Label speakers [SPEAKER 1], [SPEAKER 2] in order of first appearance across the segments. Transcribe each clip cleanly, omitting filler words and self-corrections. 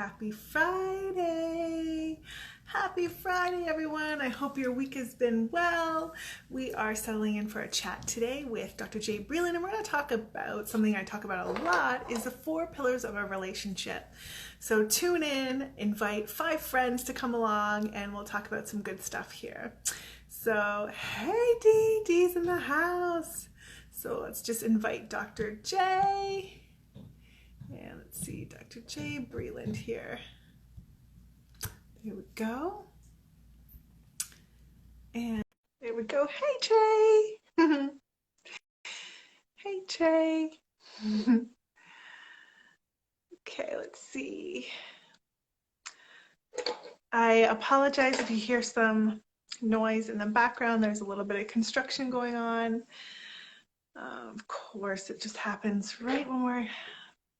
[SPEAKER 1] Happy Friday! Happy Friday, everyone. I hope your week has been well. We are settling in for a chat today with Dr. Breland, and we're going to talk about something I talk about a lot, is the 4 pillars of a relationship. So tune in, invite 5 friends to come along, and we'll talk about some good stuff here. So, hey Dee, Dee's in the house. So let's just invite Dr. J. And let's see, Dr. J. Breland here. There we go. And there we go. Hey, Trey. Hey, Trey. Okay, let's see. I apologize if you hear some noise in the background. There's a little bit of construction going on. Of course, it just happens right when we're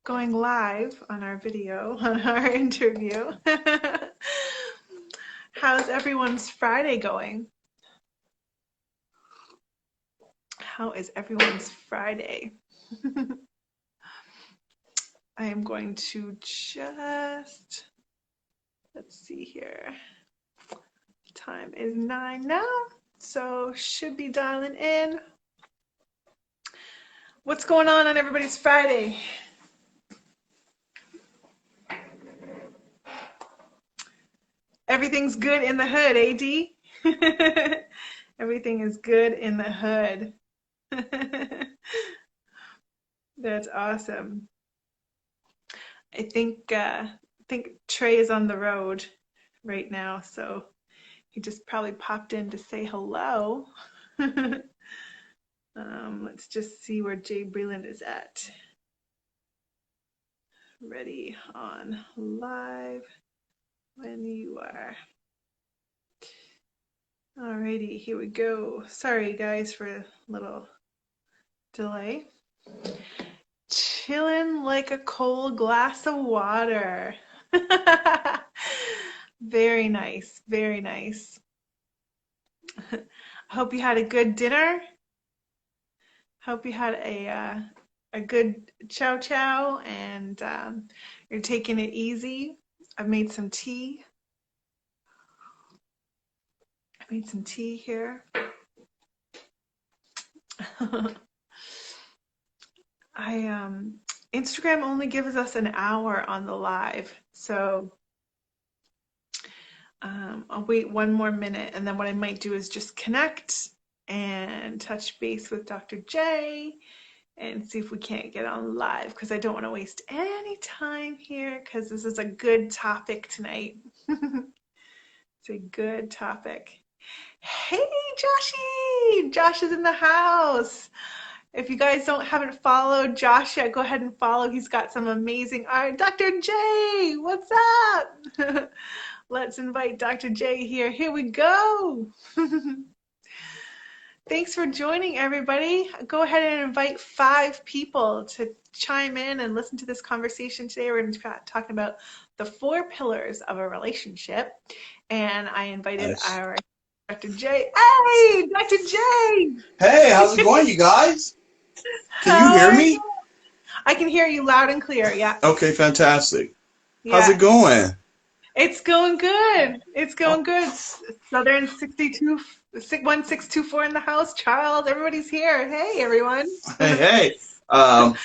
[SPEAKER 1] going live on our video, on our interview. How's everyone's Friday going? How is everyone's Friday? I am going to just, let's see here. Time is 9 now, so should be dialing in. What's going on everybody's Friday? Everything's good in the hood, AD? Everything is good in the hood. That's awesome. I think Trey is on the road right now, so he just probably popped in to say hello. Let's just see where Jay Breland is at. Ready on live when you are. Alrighty, here we go. Sorry guys for a little delay. Chilling like a cold glass of water. Very nice, very nice. I hope you had a good dinner. Hope you had a good chow chow and you're taking it easy. I've made some tea. I made some tea here. Instagram only gives us an hour on the live, so I'll wait one more minute, and then what I might do is just connect and touch base with Dr. J and see if we can't get on live, because I don't want to waste any time here, because this is a good topic tonight. It's a good topic. Hey, Joshy! Josh is in the house. If you guys haven't followed Josh yet, go ahead and follow. He's got some amazing art. Dr. J, what's up? Let's invite Dr. J here. Here we go. Thanks for joining, everybody. Go ahead and invite 5 people to chime in and listen to this conversation today. We're going to be talking about the 4 pillars of a relationship. And I invited our Dr. J. Hey, Dr. J.
[SPEAKER 2] Hey, how's it going, you guys? Can you hear me?
[SPEAKER 1] I can hear you loud and clear, yeah.
[SPEAKER 2] Okay, fantastic.
[SPEAKER 1] Yeah.
[SPEAKER 2] How's it going?
[SPEAKER 1] It's going good. It's going good. Southern 1624 in the house. Charles, everybody's here. Hey, everyone.
[SPEAKER 2] Hey. Man,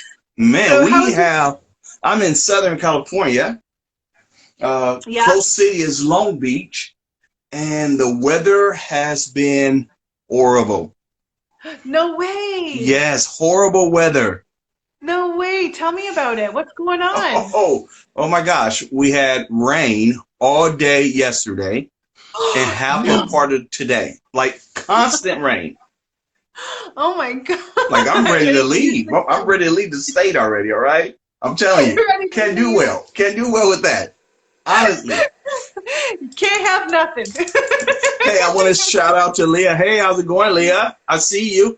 [SPEAKER 2] so I'm in Southern California. Close city is Long Beach, and the weather has been horrible.
[SPEAKER 1] No way.
[SPEAKER 2] Yes, horrible weather.
[SPEAKER 1] No way. Tell me about it. What's going on?
[SPEAKER 2] Oh my gosh. We had rain all day yesterday and half a part of today. Like constant rain.
[SPEAKER 1] Oh my God.
[SPEAKER 2] Like I'm ready to leave. I'm ready to leave the state already, all right? I'm telling you. Can't do well. Can't do well with that. Honestly.
[SPEAKER 1] Can't have nothing.
[SPEAKER 2] Hey, I want to shout out to Leah. Hey, how's it going, Leah? I see you.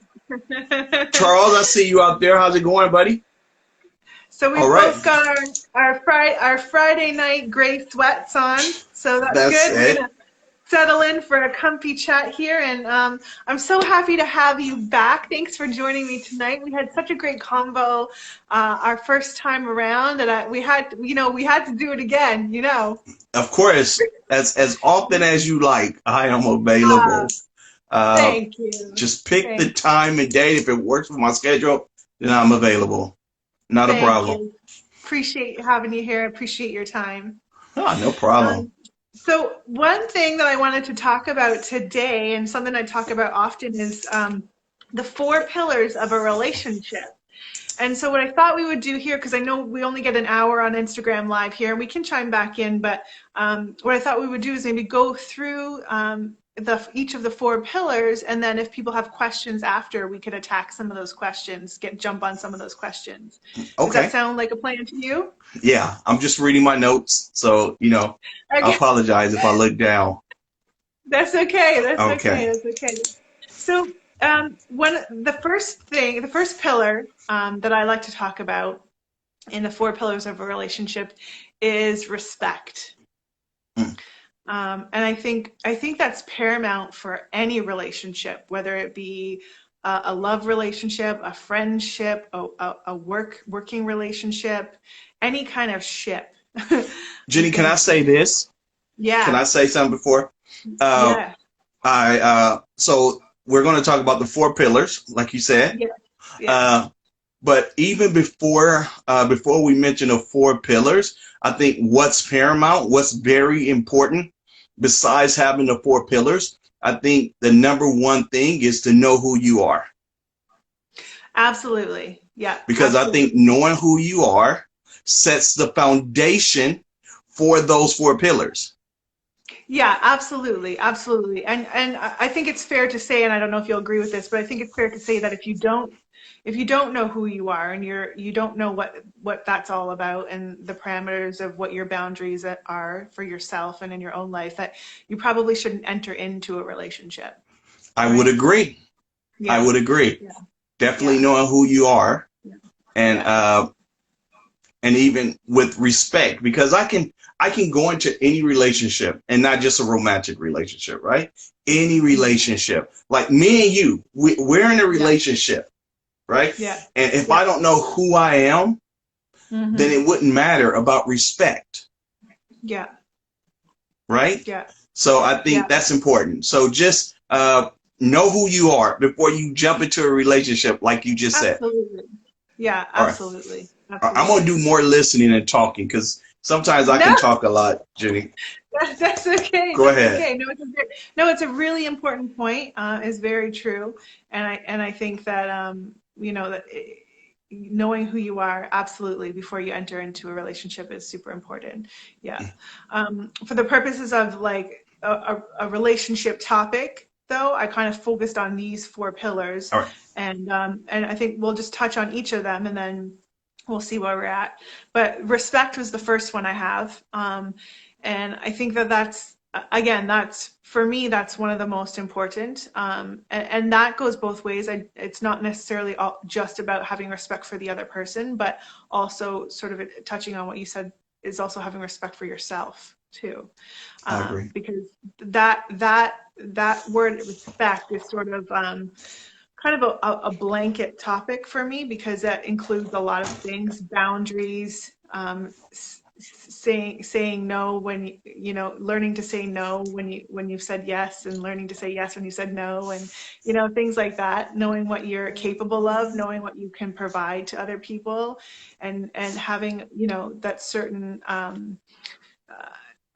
[SPEAKER 2] Charles, I see you out there. How's it going, buddy?
[SPEAKER 1] So we both got our Friday night gray sweats on. So that's good. We're gonna settle in for a comfy chat here, and I'm so happy to have you back. Thanks for joining me tonight. We had such a great convo our first time around, and we had to do it again.
[SPEAKER 2] Of course, as often as you like, I am
[SPEAKER 1] Uh,
[SPEAKER 2] available. Uh,
[SPEAKER 1] Thank you.
[SPEAKER 2] just pick the
[SPEAKER 1] Thank,
[SPEAKER 2] time and date. If it works with my schedule, then I'm available. Not a
[SPEAKER 1] thank
[SPEAKER 2] problem.
[SPEAKER 1] you. Appreciate having you here. Appreciate your time.
[SPEAKER 2] Ah, no problem.
[SPEAKER 1] Um, so one thing that I wanted to talk about today, and something I talk about often, is the four pillars of a relationship. And so what I thought we would do here, because I know we only get an hour on Instagram Live here, and we can chime back in, but what I thought we would do is maybe go through each of the four pillars, and then if people have questions after, we could attack some of those questions, jump on some of those questions. Does that
[SPEAKER 2] Okay.
[SPEAKER 1] sound like a plan to you?
[SPEAKER 2] Yeah, I'm just reading my notes, so I
[SPEAKER 1] Okay.
[SPEAKER 2] apologize if I look down.
[SPEAKER 1] That's okay. That's okay.
[SPEAKER 2] Okay.
[SPEAKER 1] That's okay. So, the first pillar that I like to talk about in the four pillars of a relationship is respect.
[SPEAKER 2] Mm.
[SPEAKER 1] And I think that's paramount for any relationship, whether it be a love relationship, a friendship, a working relationship, any kind of ship. I
[SPEAKER 2] Jenny, can I
[SPEAKER 1] think,
[SPEAKER 2] say this? Can
[SPEAKER 1] yeah,
[SPEAKER 2] I say something before? Uh,
[SPEAKER 1] yeah,
[SPEAKER 2] so we're going to talk about the four pillars, like you said.
[SPEAKER 1] yeah, yeah.
[SPEAKER 2] Uh, but even before we mention the four pillars, I think what's paramount, what's very important, besides having the four pillars, I think the number one thing is to know who you are.
[SPEAKER 1] Absolutely. Yeah,
[SPEAKER 2] Because I think
[SPEAKER 1] absolutely.
[SPEAKER 2] knowing who you are sets the foundation for those four pillars.
[SPEAKER 1] Yeah, absolutely. Absolutely. And I think it's fair to say, and I don't know if you'll agree with this, but I think it's fair to say that if you don't know who you are, and you don't know what that's all about, and the parameters of what your boundaries are for yourself and in your own life, that you probably shouldn't enter into a relationship,
[SPEAKER 2] I would
[SPEAKER 1] right?
[SPEAKER 2] agree. I
[SPEAKER 1] Yeah.
[SPEAKER 2] would agree.
[SPEAKER 1] Yeah.
[SPEAKER 2] Definitely
[SPEAKER 1] Yeah.
[SPEAKER 2] knowing who you are,
[SPEAKER 1] Yeah.
[SPEAKER 2] and
[SPEAKER 1] Yeah.
[SPEAKER 2] even with respect, because I can go into any relationship, and not just a romantic relationship, right? Any
[SPEAKER 1] Mhm.
[SPEAKER 2] relationship, like me and you, we're in a
[SPEAKER 1] Yeah.
[SPEAKER 2] relationship, right?
[SPEAKER 1] Yeah.
[SPEAKER 2] And if
[SPEAKER 1] Yeah.
[SPEAKER 2] I don't know who I am, then
[SPEAKER 1] Hmm.
[SPEAKER 2] it wouldn't matter about respect,
[SPEAKER 1] Yeah.
[SPEAKER 2] right?
[SPEAKER 1] Yeah.
[SPEAKER 2] So I
[SPEAKER 1] Yeah.
[SPEAKER 2] think that's important. So just know who you are before you jump into a relationship, like you just said.
[SPEAKER 1] Absolutely. Yeah,
[SPEAKER 2] All right.
[SPEAKER 1] absolutely.
[SPEAKER 2] I'm going to
[SPEAKER 1] Absolutely.
[SPEAKER 2] do more listening and talking, because sometimes I
[SPEAKER 1] No,
[SPEAKER 2] can talk a lot, Jenny.
[SPEAKER 1] that's okay.
[SPEAKER 2] Go
[SPEAKER 1] That's
[SPEAKER 2] ahead.
[SPEAKER 1] okay. No, it's a really important point. Is very true, and I think that knowing who you are absolutely before you enter into a relationship is super important. Yeah. For the purposes of like a relationship topic, though, I kind of focused on these four pillars,
[SPEAKER 2] All right.
[SPEAKER 1] and I think we'll just touch on each of them, and then we'll see where we're at. But respect was the first one I have. And I think that that's for me, that's one of the most important. And that goes both ways. It's not necessarily just about having respect for the other person, but also sort of touching on what you said is also having respect for yourself too.
[SPEAKER 2] I agree.
[SPEAKER 1] Because that word respect is sort of kind of a blanket topic for me, because that includes a lot of things: boundaries, saying no when learning to say no when you've said yes, and learning to say yes when you said no, and things like that. Knowing what you're capable of, knowing what you can provide to other people, and having that certain uh,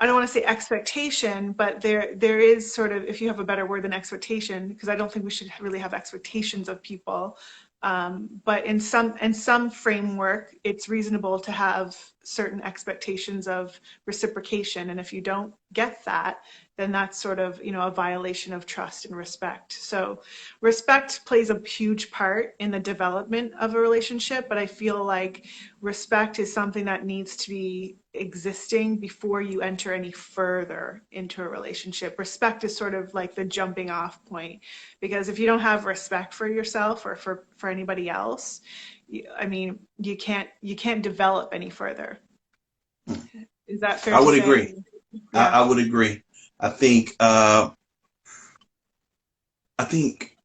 [SPEAKER 1] I don't want to say expectation, but there is sort of, if you have a better word than expectation, because I don't think we should really have expectations of people. But in some framework, it's reasonable to have certain expectations of reciprocation, and if you don't get that, then that's sort of a violation of trust and respect. So respect plays a huge part in the development of a relationship, but I feel like respect is something that needs to be existing before you enter any further into a relationship. Respect is sort of like the jumping off point, because if you don't have respect for yourself or for anybody else, I mean, you can't develop any further. Is that fair
[SPEAKER 2] I
[SPEAKER 1] to
[SPEAKER 2] would
[SPEAKER 1] say?
[SPEAKER 2] agree. I,
[SPEAKER 1] Yeah.
[SPEAKER 2] I would agree. I think,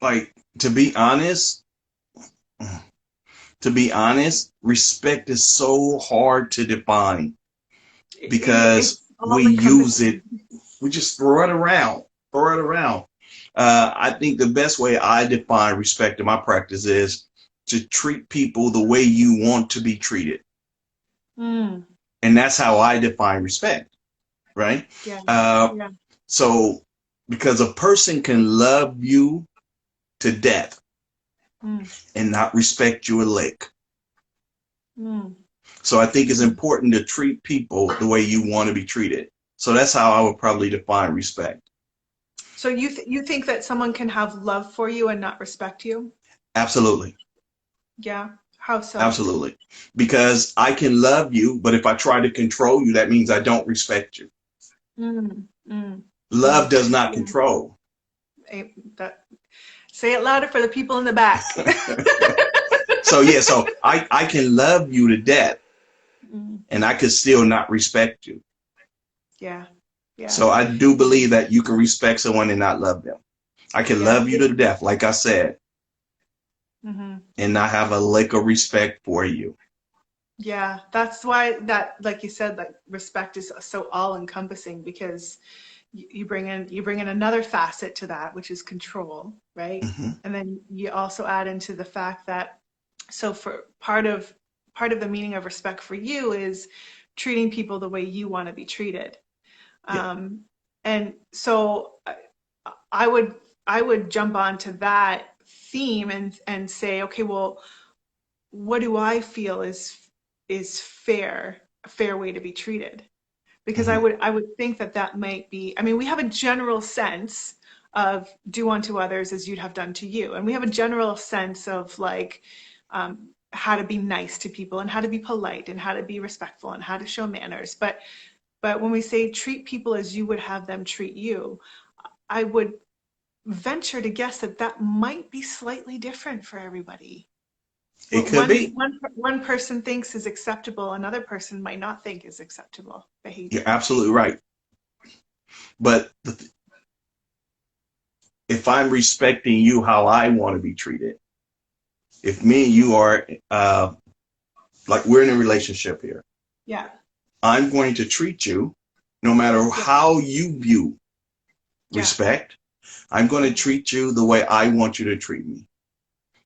[SPEAKER 2] like, to be honest, respect is so hard to define because
[SPEAKER 1] It's
[SPEAKER 2] we
[SPEAKER 1] all
[SPEAKER 2] use it,
[SPEAKER 1] encompassing.
[SPEAKER 2] we just throw it around, throw it around. I think the best way I define respect in my practice is to treat people the way you want to be treated.
[SPEAKER 1] Mm,
[SPEAKER 2] And that's how I define respect, right?
[SPEAKER 1] yeah,
[SPEAKER 2] Uh,
[SPEAKER 1] yeah.
[SPEAKER 2] so, because a person can love you to death
[SPEAKER 1] Mm,
[SPEAKER 2] and not respect you a lick.
[SPEAKER 1] mm,
[SPEAKER 2] So I think it's
[SPEAKER 1] mm.
[SPEAKER 2] important to treat people the way you want to be treated. So that's how I would probably define respect.
[SPEAKER 1] So you think that someone can have love for you and not respect you?
[SPEAKER 2] Absolutely.
[SPEAKER 1] Yeah. How so?
[SPEAKER 2] Absolutely. Because I can love you, but if I try to control you, that means I don't respect you.
[SPEAKER 1] Mm, mm,
[SPEAKER 2] Love
[SPEAKER 1] mm.
[SPEAKER 2] does not
[SPEAKER 1] Yeah.
[SPEAKER 2] control.
[SPEAKER 1] That, say it louder for the people in the back.
[SPEAKER 2] So yeah, so I can love you to death
[SPEAKER 1] Mm,
[SPEAKER 2] and I could still not respect you.
[SPEAKER 1] yeah, yeah,
[SPEAKER 2] So I do believe that you can respect someone and not love them. I can
[SPEAKER 1] yeah.
[SPEAKER 2] love you to death, like I said,
[SPEAKER 1] Hmm.
[SPEAKER 2] and not have a lick of respect for you.
[SPEAKER 1] Yeah, that's why that, like you said, like respect is so all encompassing because you bring in another facet to that, which is control, right?
[SPEAKER 2] Hmm.
[SPEAKER 1] And then you also add into the fact that so for part of the meaning of respect for you is treating people the way you want to be treated.
[SPEAKER 2] Yeah.
[SPEAKER 1] Um, and so I would I would jump onto that theme and say, okay, well, what do I feel is fair, a fair way to be treated? Because
[SPEAKER 2] Hmm.
[SPEAKER 1] I would think that that might be, I mean, we have a general sense of do unto others as you'd have done to you, and we have a general sense of like how to be nice to people and how to be polite and how to be respectful and how to show manners. But when we say treat people as you would have them treat you, I would venture to guess that that might be slightly different for everybody.
[SPEAKER 2] It
[SPEAKER 1] What
[SPEAKER 2] could be.
[SPEAKER 1] one person thinks is acceptable, another person might not think is acceptable
[SPEAKER 2] You're
[SPEAKER 1] behavior.
[SPEAKER 2] absolutely right. But if I'm respecting you how I want to be treated, if me and you are like we're in a relationship here,
[SPEAKER 1] Yeah,
[SPEAKER 2] I'm going to treat you no matter
[SPEAKER 1] yeah,
[SPEAKER 2] how you view
[SPEAKER 1] yeah,
[SPEAKER 2] respect. I'm going to treat you the way I want you to treat me.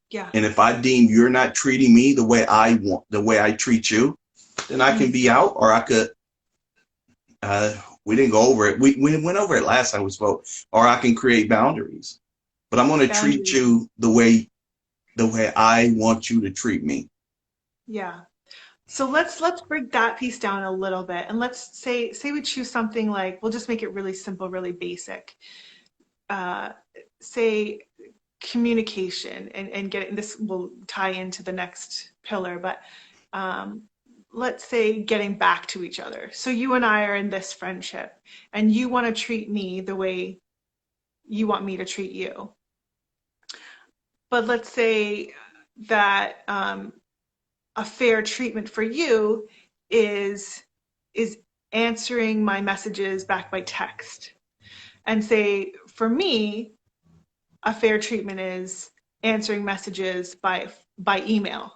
[SPEAKER 1] yeah.
[SPEAKER 2] And if I deem you're not treating me the way I want, the way I treat you, then I can
[SPEAKER 1] Mm,
[SPEAKER 2] be out, or I could. Uh, we didn't go over it. We went over it last time we spoke, or I can create boundaries. But I'm going to treat
[SPEAKER 1] boundaries.
[SPEAKER 2] you the way I want you to treat me.
[SPEAKER 1] Yeah. So let's break that piece down a little bit and let's say we choose something like we'll just make it really simple, really basic. Uh, say communication and get this will tie into the next pillar, but um, let's say getting back to each other. So you and I are in this friendship and you want to treat me the way you want me to treat you. But let's say that a fair treatment for you is is answering my messages back by text. And say for me, a fair treatment is answering messages by email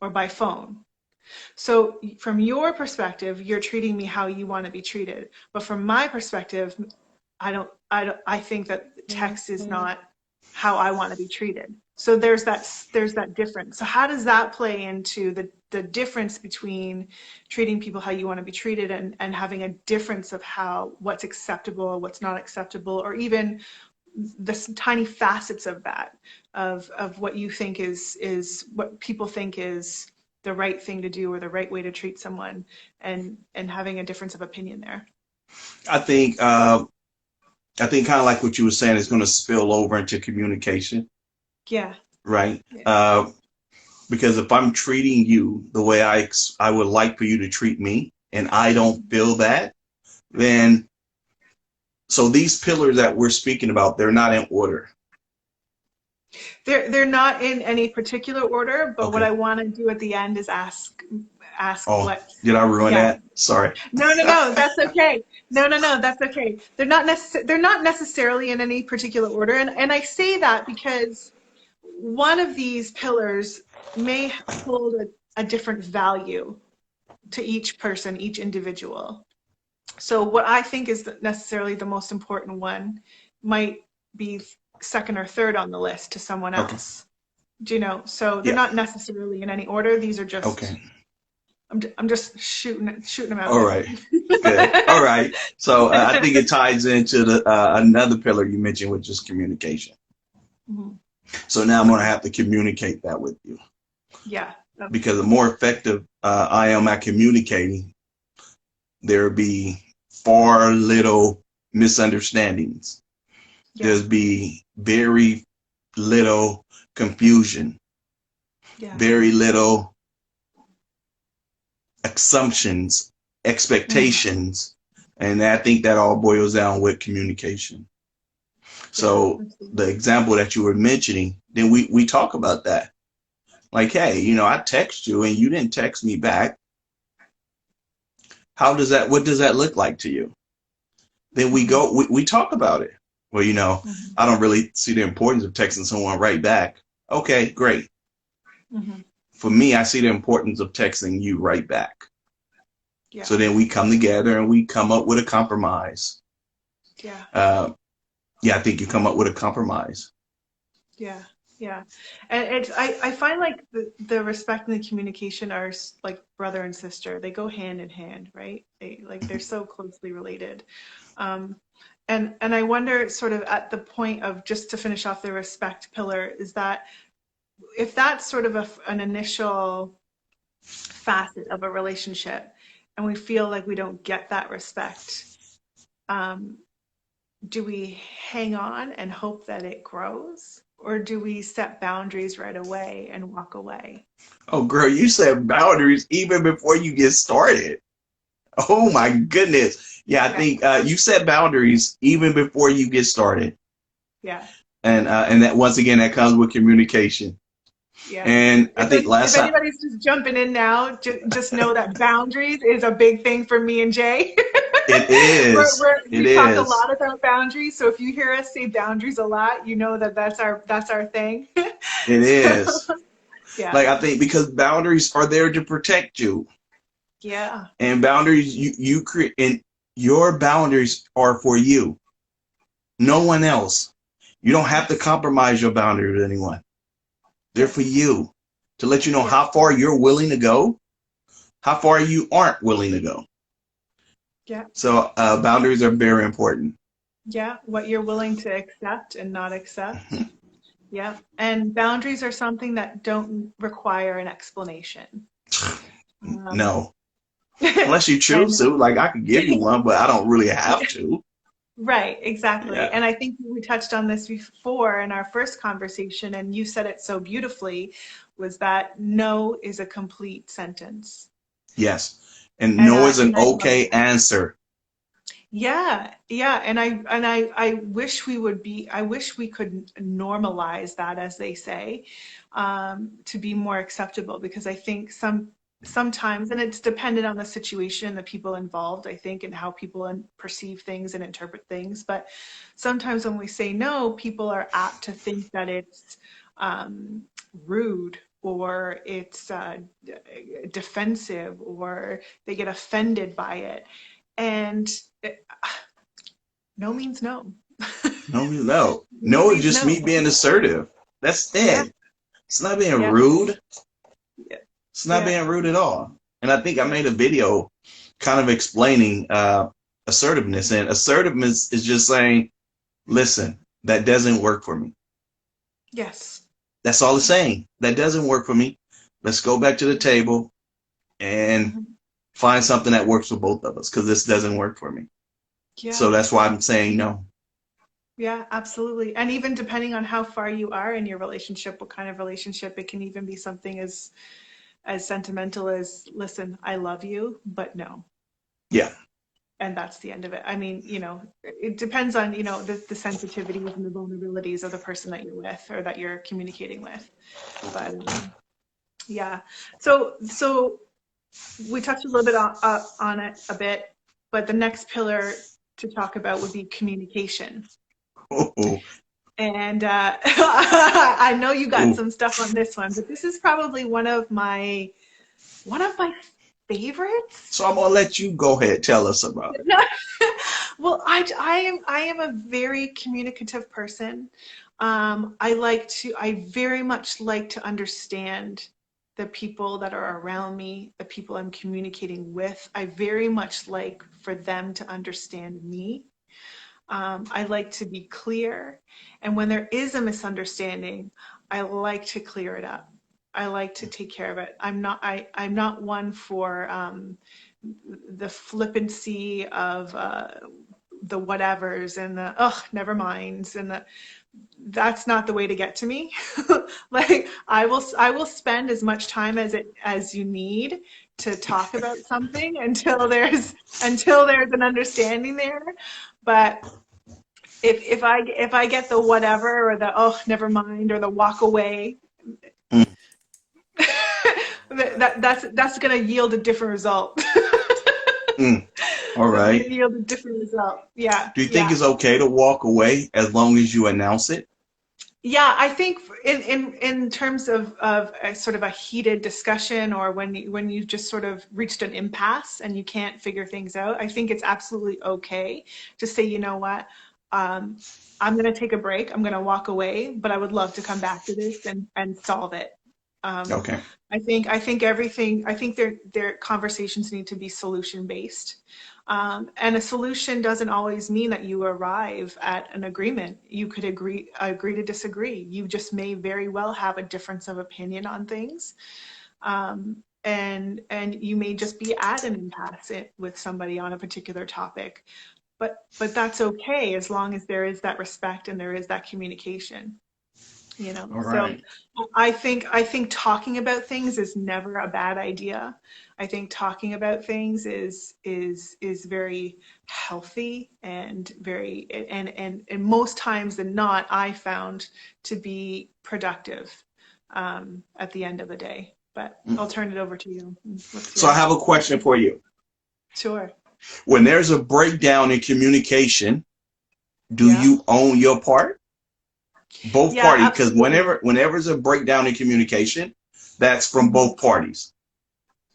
[SPEAKER 1] or by phone. So from your perspective, you're treating me how you want to be treated. But from my perspective, I think that text is not how I want to be treated. So there's that difference. So how does that play into the difference between treating people how you want to be treated and having a difference of how what's acceptable, what's not acceptable, or even the tiny facets of that, of what you think is what people think is the right thing to do or the right way to treat someone, and having a difference of opinion there.
[SPEAKER 2] I think I think kind of like what you were saying is going to spill over into communication,
[SPEAKER 1] Yeah,
[SPEAKER 2] right?
[SPEAKER 1] yeah.
[SPEAKER 2] Because if I'm treating you the way I would like for you to treat me, and I don't feel that, then so these pillars that we're speaking about, they're not in order.
[SPEAKER 1] They're not in any particular order, but what
[SPEAKER 2] Okay.
[SPEAKER 1] I want to do at the end is ask, ask
[SPEAKER 2] Oh,
[SPEAKER 1] what.
[SPEAKER 2] did I ruin
[SPEAKER 1] Yeah.
[SPEAKER 2] that? Sorry.
[SPEAKER 1] No, that's okay. No, that's okay. They're not necessarily in any particular order, and I say that because one of these pillars may hold a different value to each person, each individual. So what I think is necessarily the most important one might be second or third on the list to someone
[SPEAKER 2] Okay.
[SPEAKER 1] else. Do you know? So they're
[SPEAKER 2] Yeah.
[SPEAKER 1] not necessarily in any order. These are just
[SPEAKER 2] Okay.
[SPEAKER 1] I'm just shooting them out
[SPEAKER 2] All
[SPEAKER 1] there.
[SPEAKER 2] right. Good. All right. So I think it ties into the another pillar you mentioned, which is communication.
[SPEAKER 1] Mhm.
[SPEAKER 2] So now I'm going to have to communicate that with you,
[SPEAKER 1] Yeah.
[SPEAKER 2] because the more effective I am at communicating, there will be far little misunderstandings.
[SPEAKER 1] Yeah.
[SPEAKER 2] There's be very little confusion,
[SPEAKER 1] Yeah.
[SPEAKER 2] very little assumptions,
[SPEAKER 1] Mhm.
[SPEAKER 2] expectations, and I think that all boils down with communication.
[SPEAKER 1] Yeah.
[SPEAKER 2] So the
[SPEAKER 1] Absolutely.
[SPEAKER 2] example that you were mentioning, then we talk about that. Like, hey, I text you and you didn't text me back. What does that look like to you? Then
[SPEAKER 1] Mhm.
[SPEAKER 2] we talk about it. Well,
[SPEAKER 1] Mhm.
[SPEAKER 2] I don't really see the importance of texting someone right back. Okay, great.
[SPEAKER 1] Mhm.
[SPEAKER 2] For me, I see the importance of texting you right back.
[SPEAKER 1] Yeah.
[SPEAKER 2] So then we come together and we come up with a compromise.
[SPEAKER 1] Yeah.
[SPEAKER 2] Uh, yeah, I think you come up with a compromise.
[SPEAKER 1] Yeah. Yeah. And I find like the respect and the communication are like brother and sister. They go hand in hand, right? They're so closely related. Um, and I wonder sort of at the point of, just to finish off the respect pillar, is that if that's sort of an initial facet of a relationship and we feel like we don't get that respect, um, do we hang on and hope that it grows? Or do we set boundaries right away and walk away?
[SPEAKER 2] Oh, girl, you set boundaries even before you get started. Oh my goodness. Yeah, I
[SPEAKER 1] Yeah,
[SPEAKER 2] think you set boundaries even before you get started.
[SPEAKER 1] yeah,
[SPEAKER 2] And that, once again, that comes with communication.
[SPEAKER 1] yeah.
[SPEAKER 2] And I think
[SPEAKER 1] If
[SPEAKER 2] last time
[SPEAKER 1] anybody's just jumping in now, just know that boundaries is a big thing for me and Jay.
[SPEAKER 2] it is. It
[SPEAKER 1] We talk a
[SPEAKER 2] is.
[SPEAKER 1] lot about boundaries, so if you hear us say boundaries a lot, you know that that's our thing.
[SPEAKER 2] It
[SPEAKER 1] So,
[SPEAKER 2] is.
[SPEAKER 1] yeah,
[SPEAKER 2] Like, I think because boundaries are there to protect you.
[SPEAKER 1] yeah,
[SPEAKER 2] And boundaries you create, and your boundaries are for you. No one else. You don't have to
[SPEAKER 1] yes,
[SPEAKER 2] compromise your boundary with anyone. They're for
[SPEAKER 1] yes,
[SPEAKER 2] you, to let you know
[SPEAKER 1] yes,
[SPEAKER 2] how far you're willing to go, how far you aren't willing to go.
[SPEAKER 1] yeah,
[SPEAKER 2] So boundaries are very important.
[SPEAKER 1] yeah. What you're willing to accept and not accept. Yeah, and boundaries are something that don't require an explanation. Um,
[SPEAKER 2] No, unless you choose
[SPEAKER 1] and
[SPEAKER 2] to. Like, I could give you one, but I don't really have to.
[SPEAKER 1] right, exactly.
[SPEAKER 2] Yeah.
[SPEAKER 1] And I think we touched on this before in our first conversation, and you said it so beautifully, was that no is a complete sentence.
[SPEAKER 2] Yes. And no is an
[SPEAKER 1] And I love
[SPEAKER 2] okay
[SPEAKER 1] that.
[SPEAKER 2] answer.
[SPEAKER 1] Yeah, yeah. I wish I wish we could normalize that, as they say, to be more acceptable, because I think sometimes, and it's dependent on the situation and the people involved, I think, and how people perceive things and interpret things. But sometimes when we say no, people are apt to think that it's um, rude, or it's defensive, or they get offended by it. And it, no means no.
[SPEAKER 2] No, no.
[SPEAKER 1] No
[SPEAKER 2] No is
[SPEAKER 1] means
[SPEAKER 2] just me
[SPEAKER 1] no.
[SPEAKER 2] being assertive. That's
[SPEAKER 1] Yeah,
[SPEAKER 2] it. It's not being
[SPEAKER 1] yeah,
[SPEAKER 2] rude.
[SPEAKER 1] yeah,
[SPEAKER 2] It's not
[SPEAKER 1] yeah,
[SPEAKER 2] being rude at all. And I think I made a video kind of explaining assertiveness. And assertiveness is just saying, listen, that doesn't work for me.
[SPEAKER 1] yes,
[SPEAKER 2] That's all it's saying. That doesn't work for me. Let's go back to the table and
[SPEAKER 1] mhm,
[SPEAKER 2] find something that works for both of us, because this doesn't work for me. So
[SPEAKER 1] yeah,
[SPEAKER 2] that's why I'm saying no.
[SPEAKER 1] yeah, absolutely. And even depending on how far you are in your relationship, what kind of relationship, it can even be something as sentimental as, listen, I love you, but no.
[SPEAKER 2] Yeah.
[SPEAKER 1] And that's the end of it. I mean, it depends on, the sensitivities and the vulnerabilities of the person that you're with or that you're communicating with. But yeah. So we touched a little bit on it a bit, but the next pillar to talk about would be communication.
[SPEAKER 2] Oh,
[SPEAKER 1] And I know you got
[SPEAKER 2] oh.
[SPEAKER 1] some stuff on this one, but this is probably one of my favorites.
[SPEAKER 2] So I'm gonna let you go ahead. Tell us about it.
[SPEAKER 1] No. Well, I am a very communicative person. I very much like to understand the people that are around me, the people I'm communicating with. I very much like for them to understand me. I like to be clear, and when there is a misunderstanding, I like to clear it up. I like to take care of it. I'm not one for the flippancy of the whatevers and the never minds and that's not the way to get to me. Like I will spend as much time as you need to talk about something until there's an understanding there. But if I get the whatever or the never mind or the walk away,
[SPEAKER 2] Mm,
[SPEAKER 1] that's going to yield a different result.
[SPEAKER 2] mm. All
[SPEAKER 1] That's going to
[SPEAKER 2] right.
[SPEAKER 1] yield a different result. Yeah,
[SPEAKER 2] Do you think
[SPEAKER 1] yeah.
[SPEAKER 2] it's okay to walk away as long as you announce it?
[SPEAKER 1] Yeah, I think in terms of a sort of a heated discussion or when you just sort of reached an impasse and you can't figure things out, I think it's absolutely okay to say, you know what, um, I'm going to take a break. I'm going to walk away, but I would love to come back to this and solve it. Um,
[SPEAKER 2] Okay.
[SPEAKER 1] I think their conversations need to be solution based. And a solution doesn't always mean that you arrive at an agreement. You could agree to disagree. You just may very well have a difference of opinion on things. And you may just be at an impasse with somebody on a particular topic. But that's okay as long as there is that respect and there is that communication.
[SPEAKER 2] All
[SPEAKER 1] So
[SPEAKER 2] right.
[SPEAKER 1] I think talking about things is never a bad idea. I think talking about things is very healthy and very and most times than not I found to be productive at the end of the day. But
[SPEAKER 2] Mm.
[SPEAKER 1] I'll turn it over to you. What's
[SPEAKER 2] So I
[SPEAKER 1] your
[SPEAKER 2] have a question for you.
[SPEAKER 1] Sure.
[SPEAKER 2] When there's a breakdown in communication, do
[SPEAKER 1] Yeah.
[SPEAKER 2] you own your part? Both
[SPEAKER 1] Yeah,
[SPEAKER 2] parties, because
[SPEAKER 1] absolutely.
[SPEAKER 2] whenever there's a breakdown in communication, that's from
[SPEAKER 1] Mhm.
[SPEAKER 2] both parties.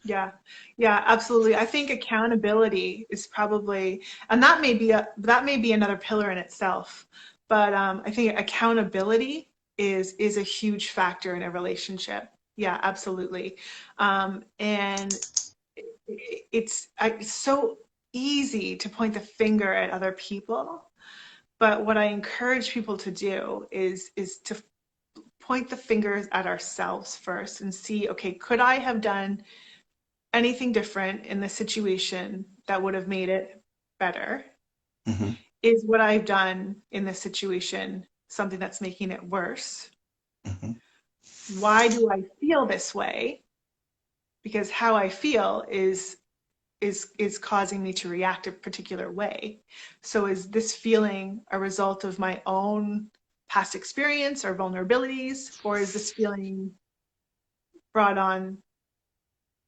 [SPEAKER 1] Yeah, yeah, absolutely. I think accountability is probably, and that may be another pillar in itself. But I think accountability is a huge factor in a relationship. Yeah, absolutely. And it's so easy to point the finger at other people, but what I encourage people to do is to point the fingers at ourselves first and see, okay, could I have done anything different in the situation that would have made it better?
[SPEAKER 2] Hmm.
[SPEAKER 1] Is what I've done in this situation something that's making it worse?
[SPEAKER 2] Hmm.
[SPEAKER 1] Why do I feel this way? Because how I feel is causing me to react a particular way. So is this feeling a result of my own past experience or vulnerabilities, or is this feeling brought on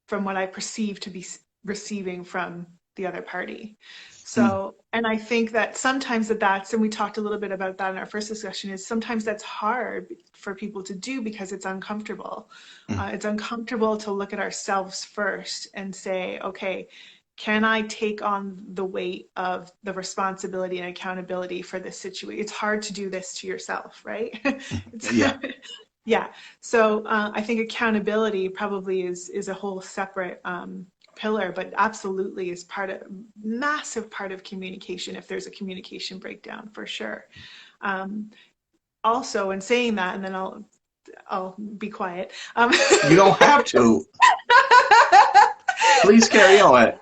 [SPEAKER 1] from what I perceive to be receiving from the other party?
[SPEAKER 2] Mm,
[SPEAKER 1] So, and I think that sometimes and we talked a little bit about that in our first discussion, is sometimes that's hard for people to do because it's uncomfortable.
[SPEAKER 2] mm,
[SPEAKER 1] It's uncomfortable to look at ourselves first and say, okay, can I take on the weight of the responsibility and accountability for this situation? It's hard to do this to yourself, right?
[SPEAKER 2] mm.
[SPEAKER 1] It's
[SPEAKER 2] Yeah.
[SPEAKER 1] yeah. So I think accountability probably is a whole separate pillar, but absolutely is massive part of communication if there's a communication breakdown for sure. Um, Also, in saying that, and then I'll be quiet.
[SPEAKER 2] You don't have to. Please carry on.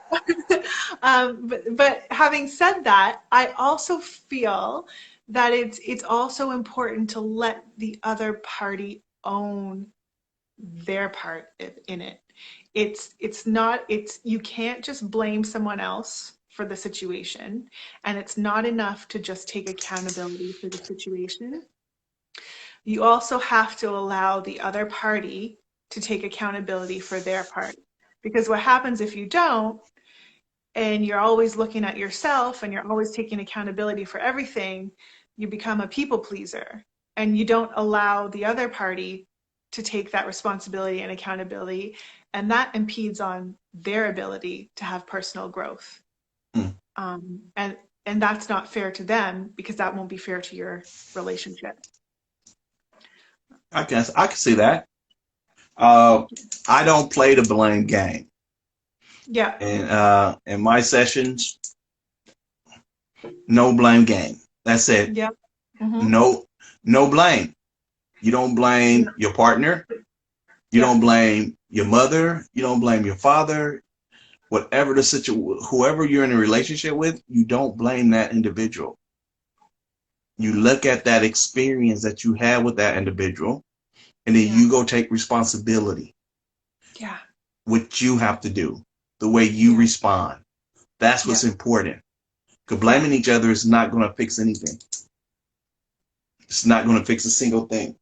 [SPEAKER 1] But having said that, I also feel that it's also important to let the other party own their part in it. It's not it's You can't just blame someone else for the situation, and it's not enough to just take accountability for the situation. You also have to allow the other party to take accountability for their part. Because what happens if you don't, and you're always looking at yourself and you're always taking accountability for everything, you become a people pleaser and you don't allow the other party to take that responsibility and accountability, and that impedes on their ability to have personal growth.
[SPEAKER 2] Mm.
[SPEAKER 1] And that's not fair to them, because that won't be fair to your relationship.
[SPEAKER 2] I can see that. I don't play the blame game.
[SPEAKER 1] Yeah.
[SPEAKER 2] And in my sessions, no blame game. That's it.
[SPEAKER 1] Yeah. Mm-hmm.
[SPEAKER 2] No blame. You don't blame your partner. You don't blame your mother. You don't blame your father. Whatever the situation, whoever you're in a relationship with, you don't blame that individual. You look at that experience that you had with that individual, and then you go take responsibility.
[SPEAKER 1] Yeah.
[SPEAKER 2] What you have to do, the way you respond. That's what's important. Because blaming each other is not going to fix anything. It's not going to fix a single thing.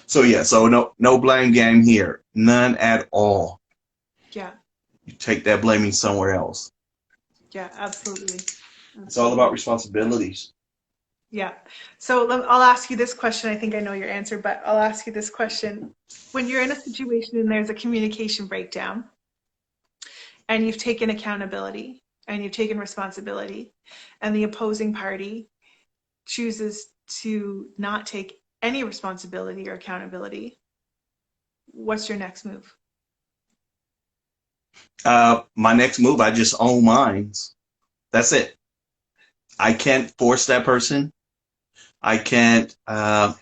[SPEAKER 2] So no blame game here. None at all.
[SPEAKER 1] Yeah.
[SPEAKER 2] You take that blaming somewhere else.
[SPEAKER 1] Yeah, absolutely.
[SPEAKER 2] It's all about responsibilities.
[SPEAKER 1] Yeah. So I'll ask you this question. I think I know your answer, but I'll ask you this question. When you're in a situation and there's a communication breakdown, and you've taken accountability and you've taken responsibility, and the opposing party chooses to not take any responsibility or accountability, what's your next move?
[SPEAKER 2] My next move, I just own mine. That's it. I can't force that person. I can't, and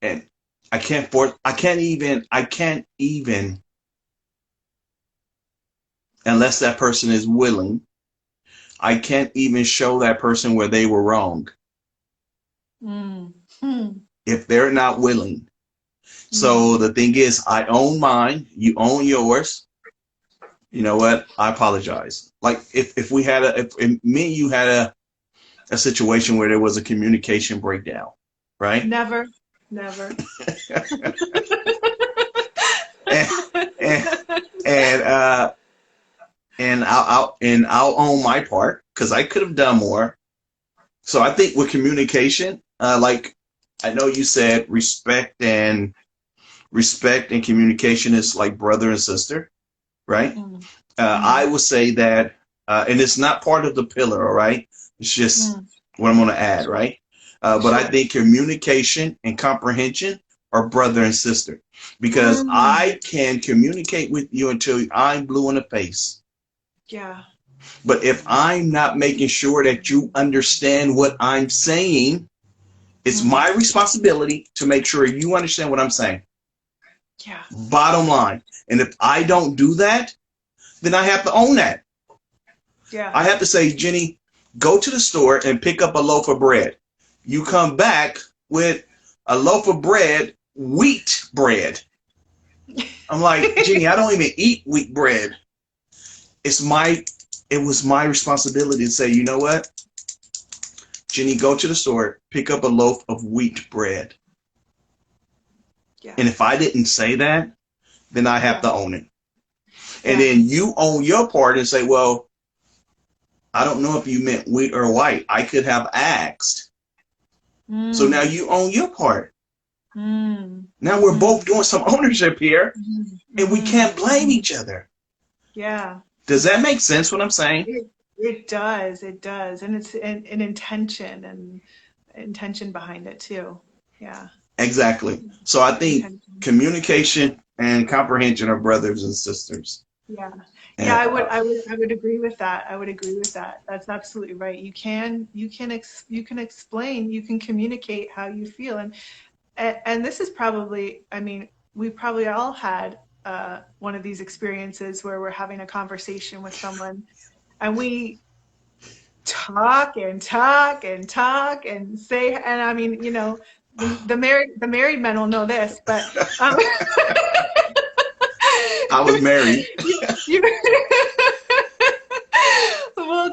[SPEAKER 2] I can't even, unless that person is willing, I can't even show that person where they were wrong. If they're not willing. So the thing is, I own mine, you own yours. You know what? I apologize. Like if me and you had a situation where there was a communication breakdown, right?
[SPEAKER 1] Never.
[SPEAKER 2] and I'll own my part, because I could have done more. So I think with communication, like I know you said, respect and communication is like brother and sister, right? I would say that, and it's not part of the pillar, all right? It's just what I'm going to add, right? But I think communication and comprehension are brother and sister, because I can communicate with you until I'm blue in the face.
[SPEAKER 1] Yeah.
[SPEAKER 2] But if I'm not making sure that you understand what I'm saying, it's my responsibility to make sure you understand what I'm saying.
[SPEAKER 1] Yeah.
[SPEAKER 2] Bottom line. And if I don't do that, then I have to own that.
[SPEAKER 1] Yeah.
[SPEAKER 2] I have to say, Jenny, go to the store and pick up a loaf of bread. You come back with a loaf of bread, wheat bread. I'm like, Jenny, I don't even eat wheat bread. It was my responsibility to say, you know what? Jenny, go to the store, pick up a loaf of wheat bread. Yeah. And if I didn't say that, then I have to own it. And then you own your part and say, well, I don't know if you meant wheat or white. I could have asked. So now you own your part. Now we're both doing some ownership here, and we can't blame each other.
[SPEAKER 1] Yeah.
[SPEAKER 2] Does that make sense what I'm saying?
[SPEAKER 1] It does. And it's an intention, and intention behind it too. Yeah.
[SPEAKER 2] Exactly. So I think communication and comprehension are brothers and sisters.
[SPEAKER 1] Yeah. Yeah, I would agree with that. I would agree with that. That's absolutely right. You can explain, you can communicate how you feel, and this is probably, I mean, we probably all had one of these experiences where we're having a conversation with someone, and we talk and say, and I mean, you know, the married men will know this, but I
[SPEAKER 2] was married.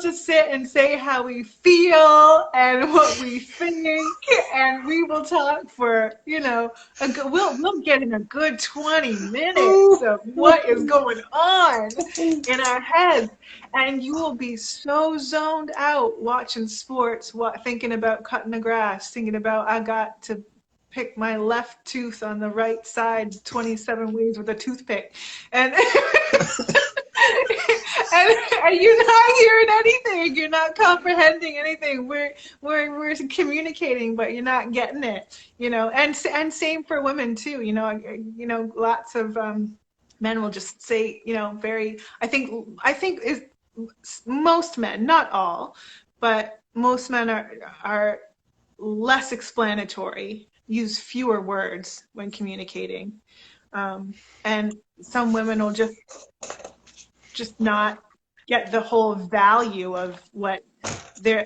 [SPEAKER 1] to sit and say how we feel and what we think, and we will talk for, we'll get in a good 20 minutes of what is going on in our heads, and you will be so zoned out watching sports, thinking about cutting the grass, thinking about I got to pick my left tooth on the right side 27 ways with a toothpick, and and you're not hearing anything, you're not comprehending anything. We're communicating, but you're not getting it, and same for women too. Lots of men will just say, very, I think is most men, not all, but most men are less explanatory, use fewer words when communicating, and some women will just not get the whole value of what their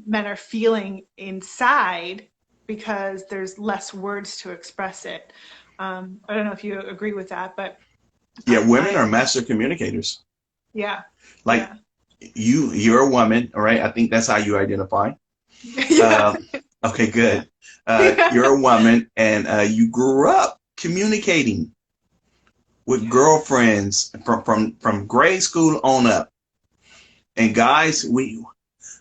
[SPEAKER 1] men are feeling inside because there's less words to express it. I don't know if you agree with that, but
[SPEAKER 2] yeah, women are master communicators.
[SPEAKER 1] Yeah.
[SPEAKER 2] Like
[SPEAKER 1] yeah.
[SPEAKER 2] you're a woman, all right? I think that's how you identify.
[SPEAKER 1] Yeah.
[SPEAKER 2] Okay, good. You're a woman, and you grew up communicating with girlfriends from grade school on up. And guys, we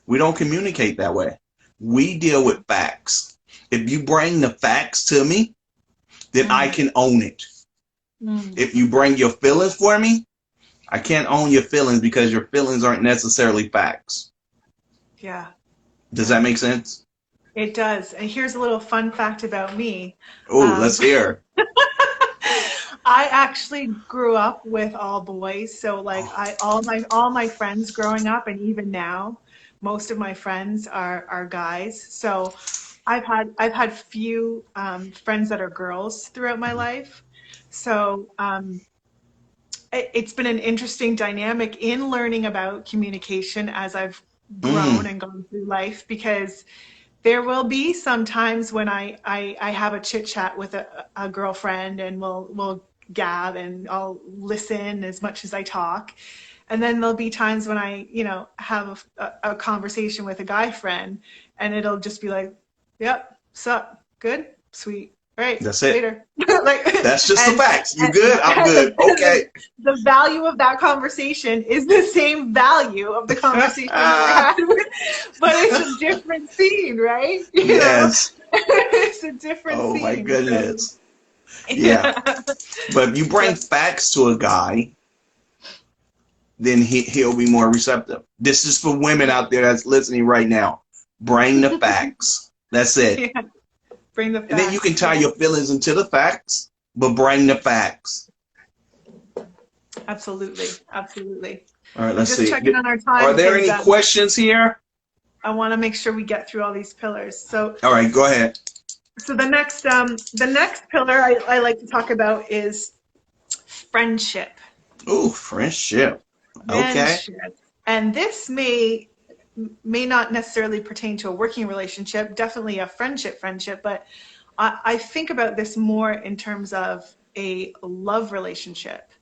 [SPEAKER 2] don't communicate that way. We deal with facts. If you bring the facts to me, then I can own it. If you bring your feelings for me, I can't own your feelings because your feelings aren't necessarily facts.
[SPEAKER 1] Yeah.
[SPEAKER 2] Does that make sense?
[SPEAKER 1] It does. And here's a little fun fact about me.
[SPEAKER 2] Oh, let's hear.
[SPEAKER 1] I actually grew up with all boys, so like all my friends growing up, and even now, most of my friends are guys. So I've had few friends that are girls throughout my life. So it's been an interesting dynamic in learning about communication as I've grown and gone through life, because there will be some times when I have a chit chat with a girlfriend, and we'll gab and I'll listen as much as I talk. And then there'll be times when I, have a conversation with a guy friend, and it'll just be like, yep, sup, good, sweet, all right,
[SPEAKER 2] that's it.
[SPEAKER 1] Later.
[SPEAKER 2] That's just the facts. You good? I'm good. Okay.
[SPEAKER 1] The value of that conversation is the same value of the conversation that we had, but it's a different scene, right?
[SPEAKER 2] Yes.
[SPEAKER 1] It's a different scene.
[SPEAKER 2] Oh my goodness. So. Yeah. But if you bring facts to a guy, then he'll be more receptive. This is for women out there that's listening right now. Bring the facts. That's it.
[SPEAKER 1] Yeah. Bring the facts.
[SPEAKER 2] And then you can tie your feelings into the facts, but bring the facts.
[SPEAKER 1] Absolutely. Absolutely.
[SPEAKER 2] All right, let's see.
[SPEAKER 1] Checking on our time.
[SPEAKER 2] Are there any questions here?
[SPEAKER 1] I want to make sure we get through all these pillars. So.
[SPEAKER 2] All right, go ahead.
[SPEAKER 1] So the next pillar I like to talk about is friendship.
[SPEAKER 2] Ooh, friendship. Okay.
[SPEAKER 1] And this may not necessarily pertain to a working relationship, definitely a friendship, but I think about this more in terms of a love relationship.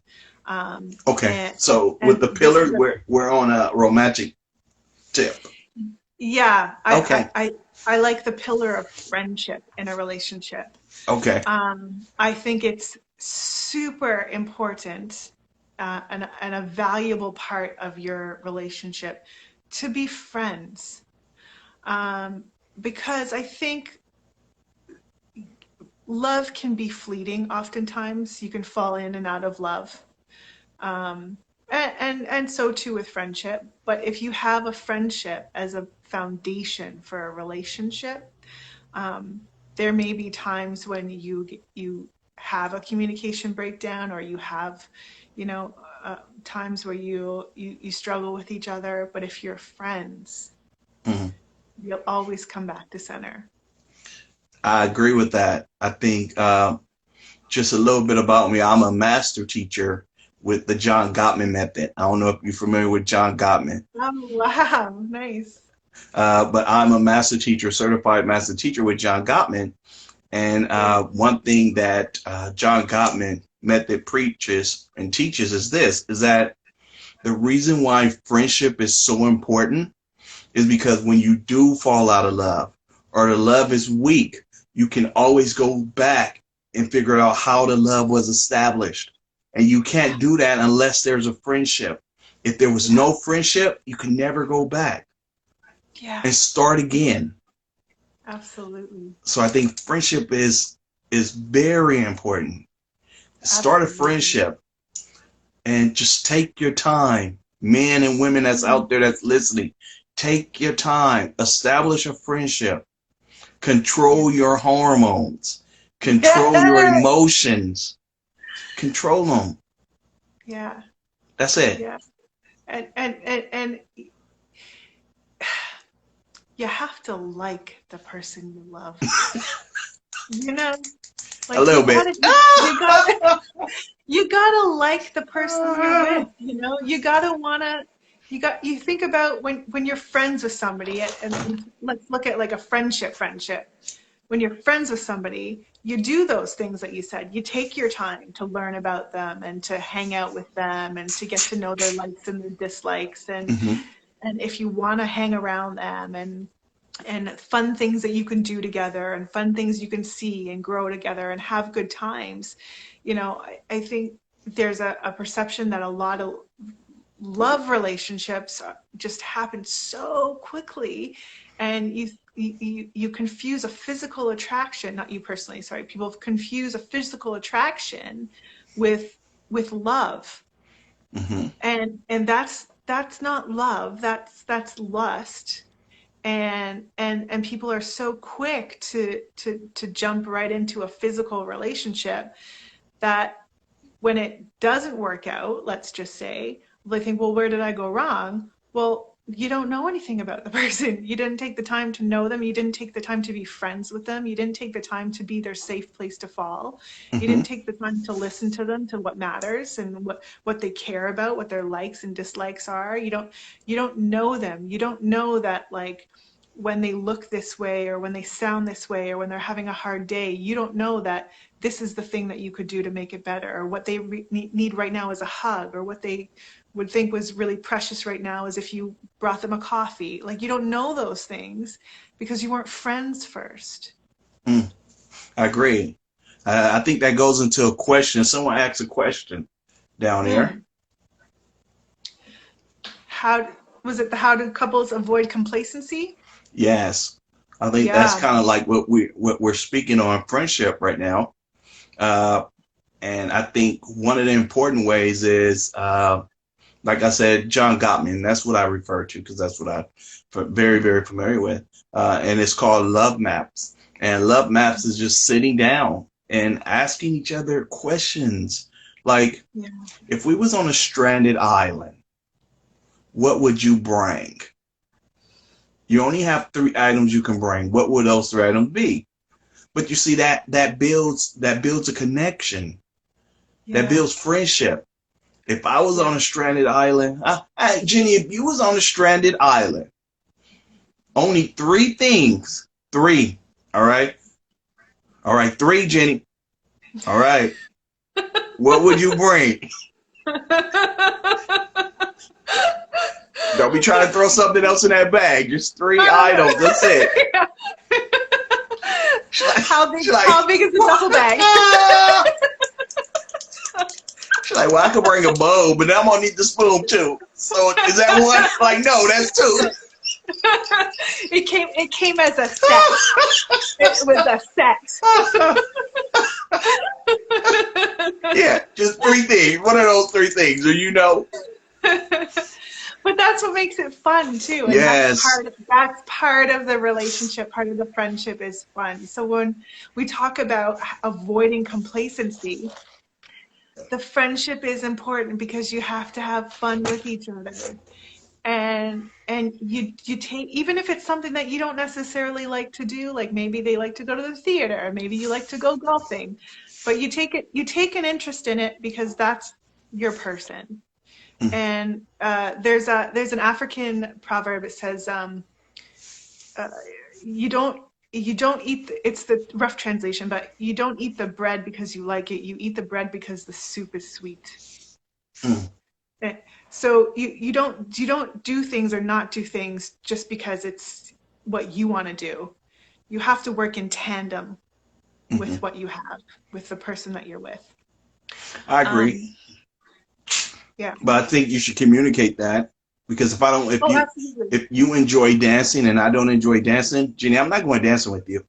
[SPEAKER 2] Okay, so with the pillars, we're on a romantic tip.
[SPEAKER 1] Yeah,
[SPEAKER 2] okay.
[SPEAKER 1] I like the pillar of friendship in a relationship.
[SPEAKER 2] Okay.
[SPEAKER 1] I think it's super important and a valuable part of your relationship to be friends, because I think love can be fleeting. Oftentimes, you can fall in and out of love, and so too with friendship. But if you have a friendship as a foundation for a relationship, there may be times when you have a communication breakdown, or you have, times where you struggle with each other. But if you're friends, you'll always come back to center.
[SPEAKER 2] I agree with that. I think just a little bit about me. I'm a master teacher with the John Gottman method. I don't know if you're familiar with John Gottman.
[SPEAKER 1] Oh, wow. Nice.
[SPEAKER 2] But I'm a master teacher, certified master teacher with John Gottman. And one thing that John Gottman method preaches and teaches is that The reason why friendship is so important is because when you do fall out of love or the love is weak, you can always go back and figure out how the love was established. And you can't do that unless there's a friendship. If there was
[SPEAKER 1] Yeah.
[SPEAKER 2] no friendship, you can never go back
[SPEAKER 1] Yeah.
[SPEAKER 2] and start again.
[SPEAKER 1] Absolutely.
[SPEAKER 2] So I think friendship is very important. Start a
[SPEAKER 1] Absolutely.
[SPEAKER 2] friendship and just take your time. Men and women that's out there that's listening, take your time. Establish a friendship.
[SPEAKER 1] Yeah.
[SPEAKER 2] Control your hormones. Control your
[SPEAKER 1] Yes.
[SPEAKER 2] emotions. Control them.
[SPEAKER 1] Yeah.
[SPEAKER 2] That's it.
[SPEAKER 1] Yeah. And you have to like the person you love. You know,
[SPEAKER 2] A
[SPEAKER 1] like
[SPEAKER 2] little bit.
[SPEAKER 1] you gotta like the person you're with. You gotta wanna you think about when you're friends with somebody, and let's look at like a friendship. When you're friends with somebody, you do those things that you said. You take your time to learn about them and to hang out with them and to get to know their likes and their dislikes,
[SPEAKER 2] Hmm.
[SPEAKER 1] and if you want to hang around them, and fun things that you can do together and fun things you can see and grow together and have good times. I think there's a perception that a lot of love relationships just happen so quickly, and you confuse a physical attraction, not you personally, sorry, people confuse a physical attraction with love,
[SPEAKER 2] Hmm.
[SPEAKER 1] and that's not love, that's lust. And people are so quick to jump right into a physical relationship that when it doesn't work out, let's just say, they think, well, where did I go wrong? Well, you don't know anything about the person. You didn't take the time to know them. You didn't take the time to be friends with them. You didn't take the time to be their safe place to fall. You
[SPEAKER 2] Hmm.
[SPEAKER 1] didn't take the time to listen to them, to what matters and what they care about, what their likes and dislikes are. You don't know them. You don't know that, like, when they look this way or when they sound this way or when they're having a hard day, you don't know that this is the thing that you could do to make it better, or what they need right now is a hug, or what they would think was really precious right now is if you brought them a coffee. Like, you don't know those things because you weren't friends first.
[SPEAKER 2] Mm, I agree. I think that goes into a question. Someone asked a question down there.
[SPEAKER 1] Mm. How was it? How do couples avoid complacency?
[SPEAKER 2] Yes, I think that's
[SPEAKER 1] Yeah.
[SPEAKER 2] kind of like what we're speaking on friendship right now. Uh, and I think one of the important ways is, like I said, John Gottman. That's what I refer to because that's what I'm very, very familiar with. And it's called love maps. And love maps is just sitting down and asking each other questions. Like,
[SPEAKER 1] Yeah.
[SPEAKER 2] if we was on a stranded island, what would you bring? You only have 3 items you can bring. What would those 3 items be? But you see that builds a connection. That
[SPEAKER 1] Yeah.
[SPEAKER 2] builds friendship. If I was
[SPEAKER 1] Yeah.
[SPEAKER 2] on a stranded island, Jenny, if you was on a stranded island, only 3 things. Three. All right. All right. Three, Jenny. All right. What would you bring? Don't be trying to throw something else in that bag. Just 3 items. That's it. She's like, she's like,
[SPEAKER 1] How big is the duffel bag?
[SPEAKER 2] what? She's like, well, I could bring a bowl, but I'm gonna need the spoon too. So is that one? Like, no, that's two.
[SPEAKER 1] It came as a set. It was a
[SPEAKER 2] Yeah, just 3 things. What are those 3 things? Do you know?
[SPEAKER 1] set. But that's what makes it fun too, and
[SPEAKER 2] Yes.
[SPEAKER 1] that's part of the relationship, part of the friendship is fun. So when we talk about avoiding complacency, the friendship is important because you have to have fun with each other. And you take, even if it's something that you don't necessarily like to do, like maybe they like to go to the theater, or maybe you like to go golfing, but you take an interest in it because that's your person.
[SPEAKER 2] Mm.
[SPEAKER 1] And there's an African proverb. It says, uh, you don't eat it's the rough translation, but you don't eat the bread because you like it. You eat the bread because the soup is sweet.
[SPEAKER 2] Mm.
[SPEAKER 1] Eh, So you don't do things or not do things just because it's what you want to do. You have to work in tandem with
[SPEAKER 2] Hmm.
[SPEAKER 1] what you have, with the person that you're with.
[SPEAKER 2] I agree,
[SPEAKER 1] Um, yeah.
[SPEAKER 2] but I think you should communicate that because if I don't,
[SPEAKER 1] Oh, absolutely.
[SPEAKER 2] if you enjoy dancing and I don't enjoy dancing, Jenny, I'm not going dancing with you.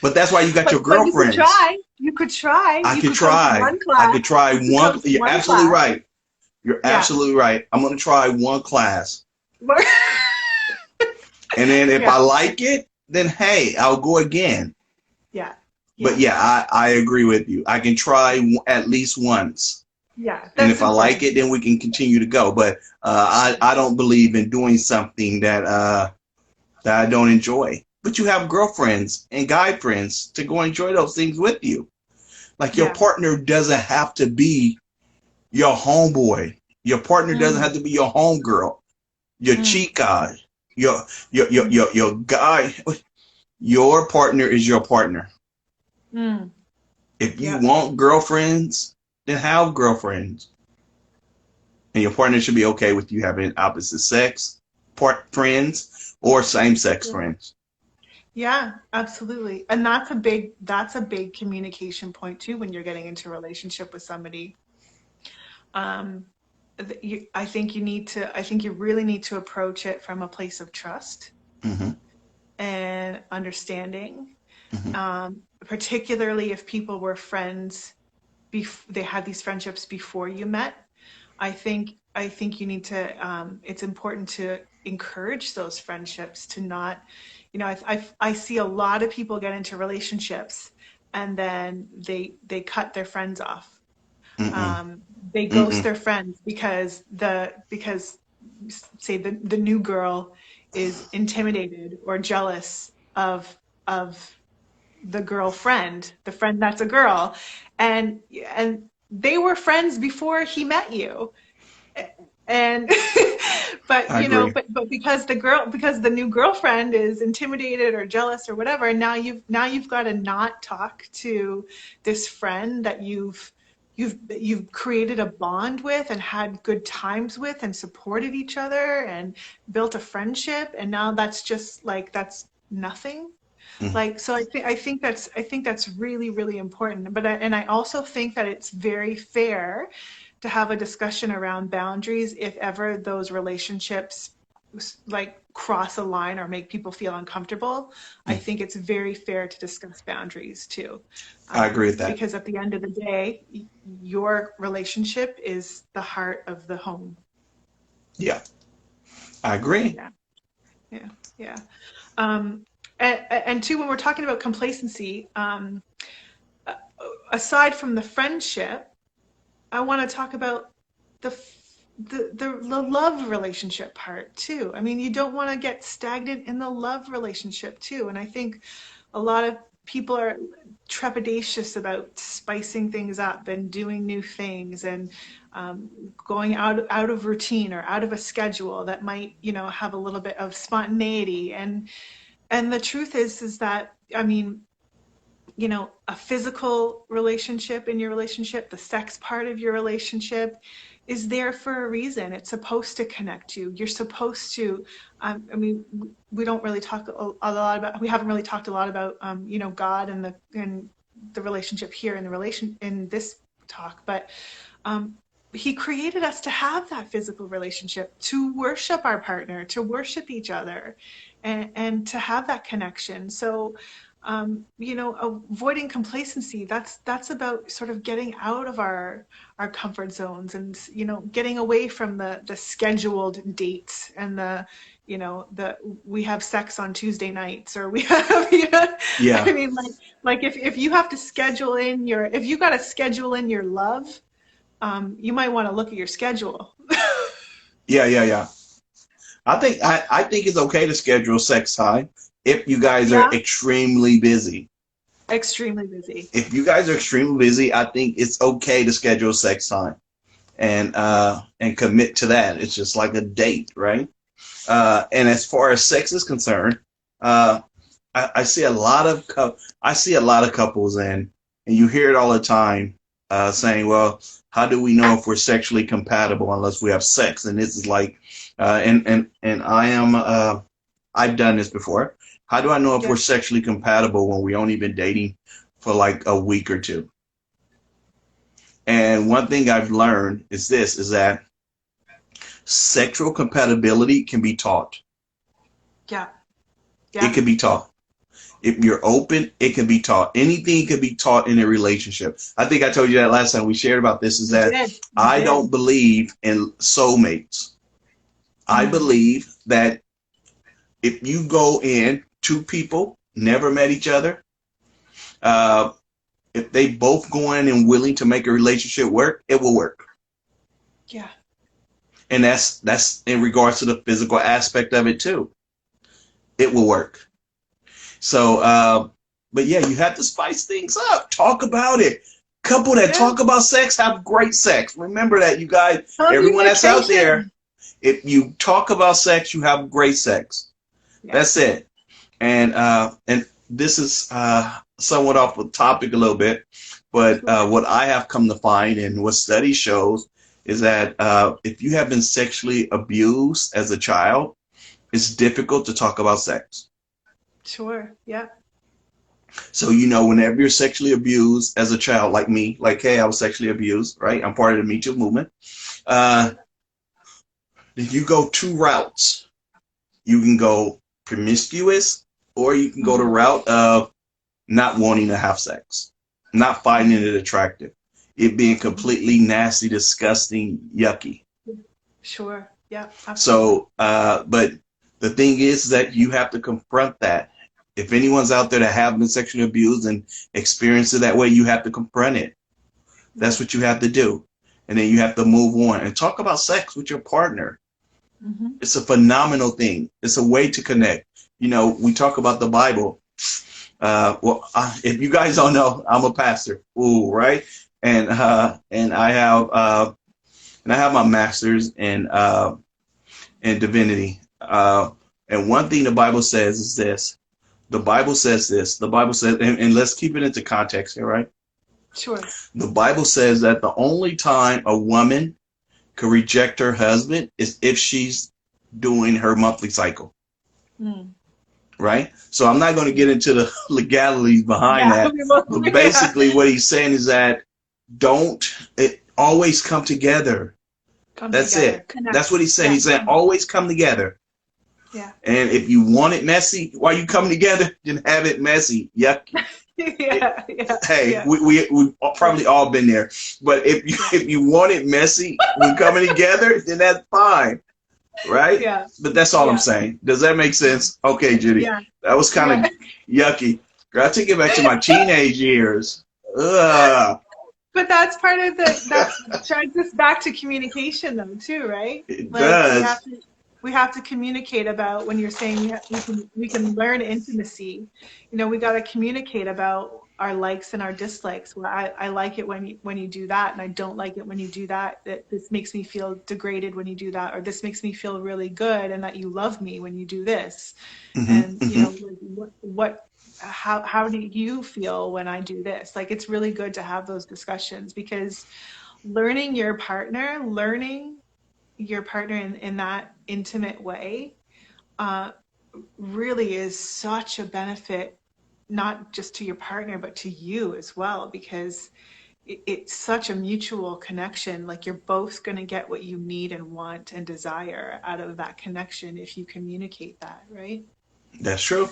[SPEAKER 2] But that's why you got your
[SPEAKER 1] But you could
[SPEAKER 2] girlfriends.
[SPEAKER 1] try. You could try.
[SPEAKER 2] I
[SPEAKER 1] You
[SPEAKER 2] could
[SPEAKER 1] could come to
[SPEAKER 2] try.
[SPEAKER 1] one
[SPEAKER 2] I
[SPEAKER 1] class.
[SPEAKER 2] could try
[SPEAKER 1] You could come
[SPEAKER 2] one.
[SPEAKER 1] to
[SPEAKER 2] You're
[SPEAKER 1] one
[SPEAKER 2] absolutely
[SPEAKER 1] class.
[SPEAKER 2] right. You're
[SPEAKER 1] Yeah.
[SPEAKER 2] absolutely right. I'm going to try one class. And then if
[SPEAKER 1] Yeah.
[SPEAKER 2] I like it, then hey, I'll go again.
[SPEAKER 1] Yeah.
[SPEAKER 2] But
[SPEAKER 1] Yeah.
[SPEAKER 2] yeah, I agree with you. I can try at least once.
[SPEAKER 1] Yeah.
[SPEAKER 2] And
[SPEAKER 1] That's
[SPEAKER 2] if I like
[SPEAKER 1] important.
[SPEAKER 2] it, then we can continue to go. But I don't believe in doing something that I don't enjoy. But you have girlfriends and guy friends to go enjoy those things with you. Like your
[SPEAKER 1] Yeah.
[SPEAKER 2] partner doesn't have to be your homeboy. Your partner doesn't
[SPEAKER 1] Mm,
[SPEAKER 2] have to be your homegirl, your
[SPEAKER 1] mm,
[SPEAKER 2] chica, your
[SPEAKER 1] mm,
[SPEAKER 2] your guy. Your partner is your partner.
[SPEAKER 1] mm.
[SPEAKER 2] If you
[SPEAKER 1] Yeah.
[SPEAKER 2] want girlfriends, then have girlfriends. And your partner should be okay with you having opposite sex friends or same sex
[SPEAKER 1] Yeah.
[SPEAKER 2] friends.
[SPEAKER 1] Yeah, absolutely. And that's a big communication point too when you're getting into a relationship with somebody. Um, I think you really need to approach it from a place of trust
[SPEAKER 2] Hmm.
[SPEAKER 1] and understanding.
[SPEAKER 2] Hmm.
[SPEAKER 1] Particularly if people were friends, they had these friendships before you met. I think you need to. It's important to encourage those friendships to not, I see a lot of people get into relationships and then they cut their friends off.
[SPEAKER 2] Mm-mm.
[SPEAKER 1] Um, they ghost
[SPEAKER 2] Mm-mm.
[SPEAKER 1] their friends because say the new girl is intimidated or jealous of the girlfriend, the friend that's a girl, and they were friends before he met you, and but
[SPEAKER 2] I agree.
[SPEAKER 1] because the new girlfriend is intimidated or jealous or whatever, and now you've got to not talk to this friend that you've created a bond with and had good times with and supported each other and built a friendship, and now that's just like that's nothing.
[SPEAKER 2] Mm.
[SPEAKER 1] Like, so I think that's really, really important. And I also think that it's very fair to have a discussion around boundaries if ever those relationships like cross a line or make people feel uncomfortable. I
[SPEAKER 2] Mm.
[SPEAKER 1] think it's very fair to discuss boundaries too.
[SPEAKER 2] I agree with that.
[SPEAKER 1] Because at the end of the day, your relationship is the heart of the home.
[SPEAKER 2] Yeah, I agree.
[SPEAKER 1] Yeah, yeah, yeah. Um, and two, when we're talking about complacency, aside from the friendship, I want to talk about the the love relationship part too. I mean, you don't want to get stagnant in the love relationship too. And I think a lot of people are trepidatious about spicing things up and doing new things and going out of routine or out of a schedule that might have a little bit of spontaneity. And the truth is that, I mean, a physical relationship in your relationship, the sex part of your relationship is there for a reason. It's supposed to connect you. You're supposed to, I mean, we don't really talk a lot about, we haven't really talked a lot about, God and the relationship here in the relation in this talk, but um, he created us to have that physical relationship, to worship our partner, to worship each other, and to have that connection. So, avoiding complacency, that's about sort of getting out of our comfort zones and getting away from the scheduled dates and the we have sex on Tuesday nights, or we have I
[SPEAKER 2] Yeah,
[SPEAKER 1] mean, like if you have to schedule in your if you got to schedule in your love, you might want to look at your schedule.
[SPEAKER 2] yeah, yeah, yeah. I think it's okay to schedule sex time if you guys are
[SPEAKER 1] Yeah,
[SPEAKER 2] extremely busy.
[SPEAKER 1] extremely busy.
[SPEAKER 2] If you guys are extremely busy, I think it's okay to schedule sex time
[SPEAKER 1] Yeah.
[SPEAKER 2] and commit to that. It's just like a date, right? And as far as sex is concerned, uh, I see a lot of I see a lot of couples and you hear it all the time saying, well, how do we know if we're sexually compatible unless we have sex? And this is like, and I've done this before. How do I know if
[SPEAKER 1] Yeah.
[SPEAKER 2] we're sexually compatible when we only been dating for like a week or two? And one thing I've learned is that sexual compatibility can be taught.
[SPEAKER 1] Yeah.
[SPEAKER 2] It
[SPEAKER 1] Yeah.
[SPEAKER 2] can be taught. If you're open, it can be taught. Anything can be taught in a relationship. I think I told you that last time we shared about this, is
[SPEAKER 1] You
[SPEAKER 2] that
[SPEAKER 1] did. You
[SPEAKER 2] I
[SPEAKER 1] did.
[SPEAKER 2] don't believe in soulmates. I
[SPEAKER 1] Mm.
[SPEAKER 2] believe that if you go in, two people never met each other, uh, if they both go in and willing to make a relationship work, it will work.
[SPEAKER 1] Yeah.
[SPEAKER 2] And that's in regards to the physical aspect of it too. It will work. So, but yeah, you have to spice things up. Talk about it. Couple that
[SPEAKER 1] Yeah.
[SPEAKER 2] talk about sex have great sex. Remember that, you guys. Everyone that's out there,
[SPEAKER 1] Communication.
[SPEAKER 2] if you talk about sex, you have great sex.
[SPEAKER 1] Yeah.
[SPEAKER 2] That's it. And this is somewhat off the topic a little bit, but
[SPEAKER 1] Sure.
[SPEAKER 2] what I have come to find and what study shows is that if you have been sexually abused as a child, it's difficult to talk about sex.
[SPEAKER 1] Sure. Yeah.
[SPEAKER 2] So, whenever you're sexually abused as a child, like me, like, hey, I was sexually abused, right? I'm part of the Me Too movement. Uh, you go two routes. You can go promiscuous, or you can go the
[SPEAKER 1] Mm-hmm.
[SPEAKER 2] route of not wanting to have sex, not finding it attractive, it being
[SPEAKER 1] Mm-hmm.
[SPEAKER 2] completely nasty, disgusting, yucky.
[SPEAKER 1] Sure. Yeah. Absolutely.
[SPEAKER 2] So, but the thing is that you have to confront that. If anyone's out there that have been sexually abused and experienced it that way, you have to confront it.
[SPEAKER 1] Yeah.
[SPEAKER 2] That's what you have to do. And then you have to move on and talk about sex with your partner.
[SPEAKER 1] Mm-hmm.
[SPEAKER 2] It's a phenomenal thing. It's a way to connect. We talk about the Bible. If you guys don't know, I'm a pastor. Ooh, right? And I have my master's in divinity. And one thing the Bible says is this. The Bible says this. The Bible says, and let's keep it into context here, right?
[SPEAKER 1] Sure.
[SPEAKER 2] The Bible says that the only time a woman could reject her husband is if she's doing her monthly cycle,
[SPEAKER 1] Mm.
[SPEAKER 2] right? So I'm not going to get into the legalities behind
[SPEAKER 1] Yeah.
[SPEAKER 2] that, but
[SPEAKER 1] Yeah.
[SPEAKER 2] basically what he's saying is that don't it always come together.
[SPEAKER 1] Come
[SPEAKER 2] That's
[SPEAKER 1] together.
[SPEAKER 2] it. That's what
[SPEAKER 1] Connect.
[SPEAKER 2] he's saying.
[SPEAKER 1] Yeah.
[SPEAKER 2] He's saying always come together.
[SPEAKER 1] Yeah.
[SPEAKER 2] And if you want it messy while you come together, then have it messy. Yucky.
[SPEAKER 1] Yeah. Yeah.
[SPEAKER 2] Hey,
[SPEAKER 1] Yeah.
[SPEAKER 2] we've probably all been there. But if you
[SPEAKER 1] Yeah.
[SPEAKER 2] if you want it messy when coming together, then that's fine, right?
[SPEAKER 1] Yeah.
[SPEAKER 2] But that's all I'm
[SPEAKER 1] Yeah.
[SPEAKER 2] saying. Does that make sense? Okay, Judy,
[SPEAKER 1] Yeah.
[SPEAKER 2] that was kind
[SPEAKER 1] Yeah.
[SPEAKER 2] of yucky. Girl, I take it back to my teenage years. Ugh,
[SPEAKER 1] But that's part of that drives us back to communication though too, right?
[SPEAKER 2] it
[SPEAKER 1] Like
[SPEAKER 2] does.
[SPEAKER 1] we have to communicate about when you're saying we can learn intimacy. We got to communicate about our likes and our dislikes. Well, I like it when you do that, and I don't like it when you do that. That this makes me feel degraded when you do that, or this makes me feel really good, and that you love me when you do this.
[SPEAKER 2] Hmm,
[SPEAKER 1] And
[SPEAKER 2] hmm.
[SPEAKER 1] what how do you feel when I do this? Like it's really good to have those discussions because learning your partner in that intimate way uh, really is such a benefit, not just to your partner, but to you as well, because it's such a mutual connection. Like you're both going to get what you need and want and desire out of that connection if you communicate that, right?
[SPEAKER 2] That's true.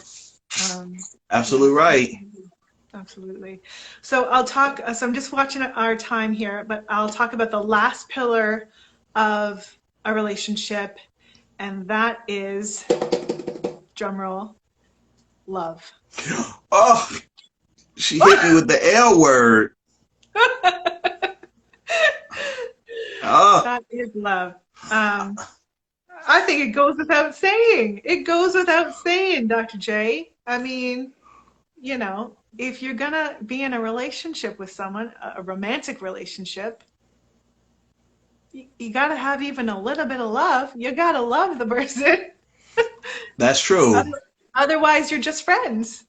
[SPEAKER 1] Um, yeah,
[SPEAKER 2] Absolutely right.
[SPEAKER 1] absolutely. Absolutely. So I'll talk. So I'm just watching our time here, but I'll talk about the last pillar of a relationship, and that is, drumroll, love.
[SPEAKER 2] Oh, she hit me with the L word. Oh,
[SPEAKER 1] That is love. Um, I think it goes without saying. It goes without saying, Dr. J. I mean, if you're gonna be in a relationship with someone, a romantic relationship, you got to have even a little bit of love. You got to love the person.
[SPEAKER 2] that's true.
[SPEAKER 1] Otherwise, you're just friends.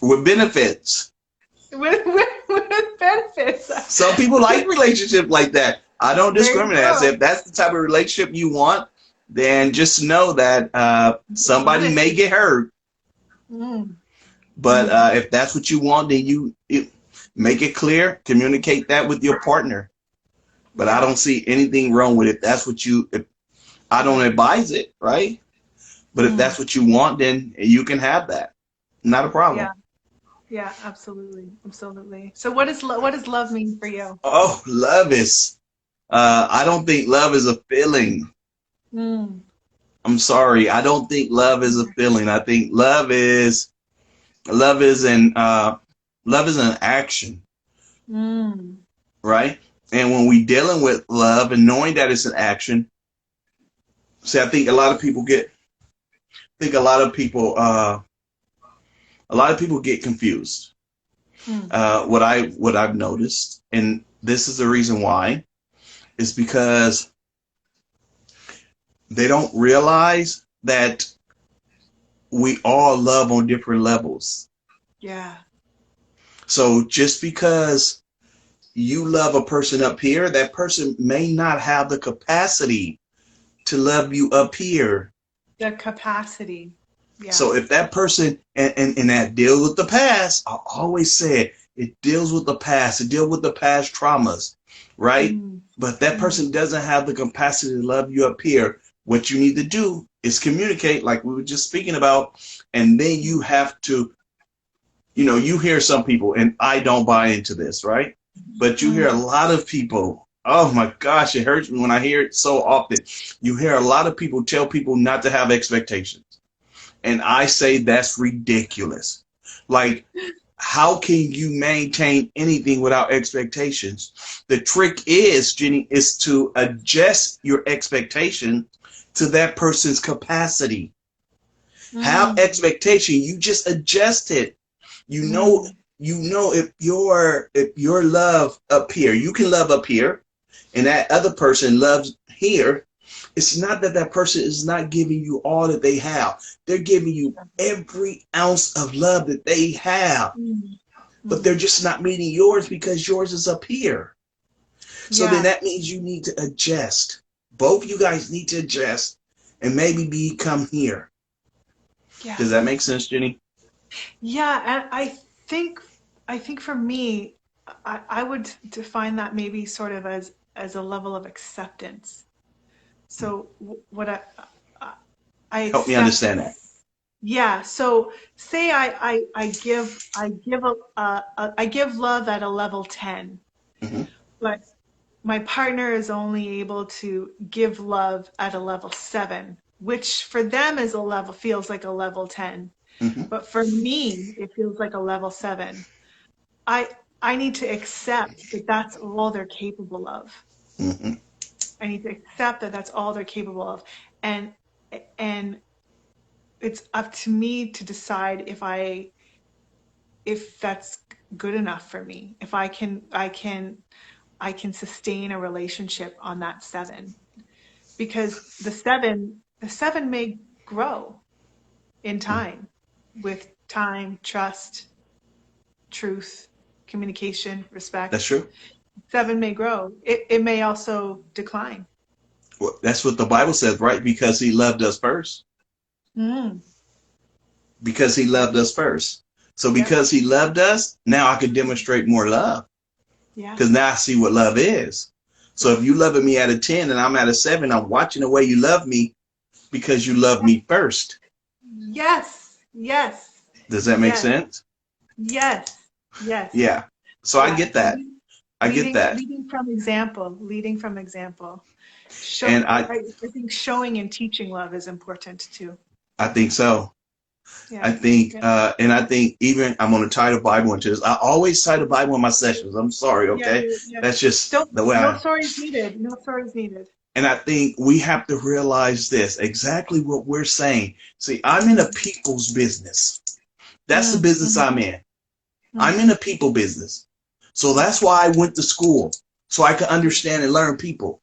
[SPEAKER 2] With benefits.
[SPEAKER 1] with benefits.
[SPEAKER 2] Some people like relationships like that. I don't
[SPEAKER 1] There you
[SPEAKER 2] discriminate. I
[SPEAKER 1] go.
[SPEAKER 2] say if that's the type of relationship you want, then just know that somebody may
[SPEAKER 1] Honesty.
[SPEAKER 2] get hurt.
[SPEAKER 1] Mm.
[SPEAKER 2] But
[SPEAKER 1] Mm.
[SPEAKER 2] if that's what you want, then you make it clear, communicate that with your partner. But I
[SPEAKER 1] Yeah.
[SPEAKER 2] don't see anything wrong with it. That's what you, if, I don't advise it, right? But if
[SPEAKER 1] Mm.
[SPEAKER 2] that's what you want, then you can have that. Not a
[SPEAKER 1] Yeah.
[SPEAKER 2] problem.
[SPEAKER 1] Yeah. Absolutely. Absolutely. So what does love mean for you?
[SPEAKER 2] Oh, love is, I don't think love is a feeling.
[SPEAKER 1] Mm.
[SPEAKER 2] I'm sorry. I don't think love is a feeling. I think love is love is an action,
[SPEAKER 1] Mm.
[SPEAKER 2] right? And when we dealing with love and knowing that it's an action, see, I think a lot of people get, I think a lot of people get confused.
[SPEAKER 1] Mm.
[SPEAKER 2] What I've noticed, and this is the reason why, is because they don't realize that we all love on different levels.
[SPEAKER 1] Yeah.
[SPEAKER 2] So just because you love a person up here, that person may not have the capacity to love you up here.
[SPEAKER 1] The capacity.
[SPEAKER 2] So
[SPEAKER 1] Yes.
[SPEAKER 2] if that person, and that deals with the past, I always say it deals with the past, it deals with the past traumas, right?
[SPEAKER 1] Mm.
[SPEAKER 2] But if that
[SPEAKER 1] Mm.
[SPEAKER 2] person doesn't have the capacity to love you up here, what you need to do is communicate, like we were just speaking about, and then you have to, you hear some people, and I don't buy into this, right? But you hear a
[SPEAKER 1] Mm.
[SPEAKER 2] lot of people, oh my gosh, it hurts me when I hear it so often. You hear a lot of people tell people not to have expectations. And I say that's ridiculous. Like, how can you maintain anything without expectations? The trick is, Jenny, is to adjust your expectation to that person's capacity. Have
[SPEAKER 1] Mm.
[SPEAKER 2] expectation. You just adjust it. You know,
[SPEAKER 1] Mm.
[SPEAKER 2] if your love up here, you can love up here, and that other person loves here. It's not that that person is not giving you all that they have. They're giving you every ounce of love that they have,
[SPEAKER 1] Mm.
[SPEAKER 2] but they're
[SPEAKER 1] Mm.
[SPEAKER 2] just not meeting yours because yours is up here. So then
[SPEAKER 1] Yeah.
[SPEAKER 2] that means you need to adjust. Both you guys need to adjust and maybe become here.
[SPEAKER 1] Yeah.
[SPEAKER 2] Does that make sense, Jenny?
[SPEAKER 1] Yeah, and think I think for me, I would define that maybe sort of as a level of acceptance. So what I I
[SPEAKER 2] Help me
[SPEAKER 1] accept,
[SPEAKER 2] understand that.
[SPEAKER 1] yeah. So say I give love at a level 10,
[SPEAKER 2] Mm-hmm,
[SPEAKER 1] but my partner is only able to give love at a level 7, which for them is a level feels like a level 10.
[SPEAKER 2] mm-hmm,
[SPEAKER 1] But for me, it feels like a level 7. I I need to accept that that's all they're capable of.
[SPEAKER 2] mm-hmm.
[SPEAKER 1] I need to accept that that's all they're capable of, and and it's up to me to decide if that's good enough for me. If I can sustain a relationship on that 7, because the 7 may grow in time with time, trust, truth, communication,
[SPEAKER 2] That's
[SPEAKER 1] respect.
[SPEAKER 2] true.
[SPEAKER 1] 7 may grow. It may also decline.
[SPEAKER 2] Well, that's what the Bible says, right? Because he loved us first.
[SPEAKER 1] Mm.
[SPEAKER 2] Because he
[SPEAKER 1] Yep.
[SPEAKER 2] loved us first. So
[SPEAKER 1] Yep.
[SPEAKER 2] because he loved us, now I can demonstrate more love.
[SPEAKER 1] Yeah.
[SPEAKER 2] Because now I see what love is. So
[SPEAKER 1] Yeah.
[SPEAKER 2] if you loving me at a 10 and I'm at a 7, I'm watching the way you love me because you love me first.
[SPEAKER 1] Yes. Yes.
[SPEAKER 2] Does that make
[SPEAKER 1] Yes.
[SPEAKER 2] sense?
[SPEAKER 1] Yes. Yes.
[SPEAKER 2] Yeah. So I
[SPEAKER 1] Yeah.
[SPEAKER 2] get that. I get that.
[SPEAKER 1] Leading from example. Leading from example.
[SPEAKER 2] And I,
[SPEAKER 1] I think showing and teaching love is important too.
[SPEAKER 2] I think so. I
[SPEAKER 1] Yeah.
[SPEAKER 2] think,
[SPEAKER 1] Yeah.
[SPEAKER 2] and I think even I'm going to tie the Bible into this. I always tie the Bible in my sessions. I'm sorry.
[SPEAKER 1] Yeah.
[SPEAKER 2] Okay.
[SPEAKER 1] Yeah.
[SPEAKER 2] That's just
[SPEAKER 1] Don't.
[SPEAKER 2] the way
[SPEAKER 1] No
[SPEAKER 2] I,
[SPEAKER 1] stories needed. No stories needed.
[SPEAKER 2] and I think we have to realize this exactly what we're saying. See, I'm in a people's business. That's the
[SPEAKER 1] Mm.
[SPEAKER 2] business
[SPEAKER 1] Mm.
[SPEAKER 2] I'm in. I'm in
[SPEAKER 1] Mm.
[SPEAKER 2] a people business. So that's why I went to school, so I could understand and learn people.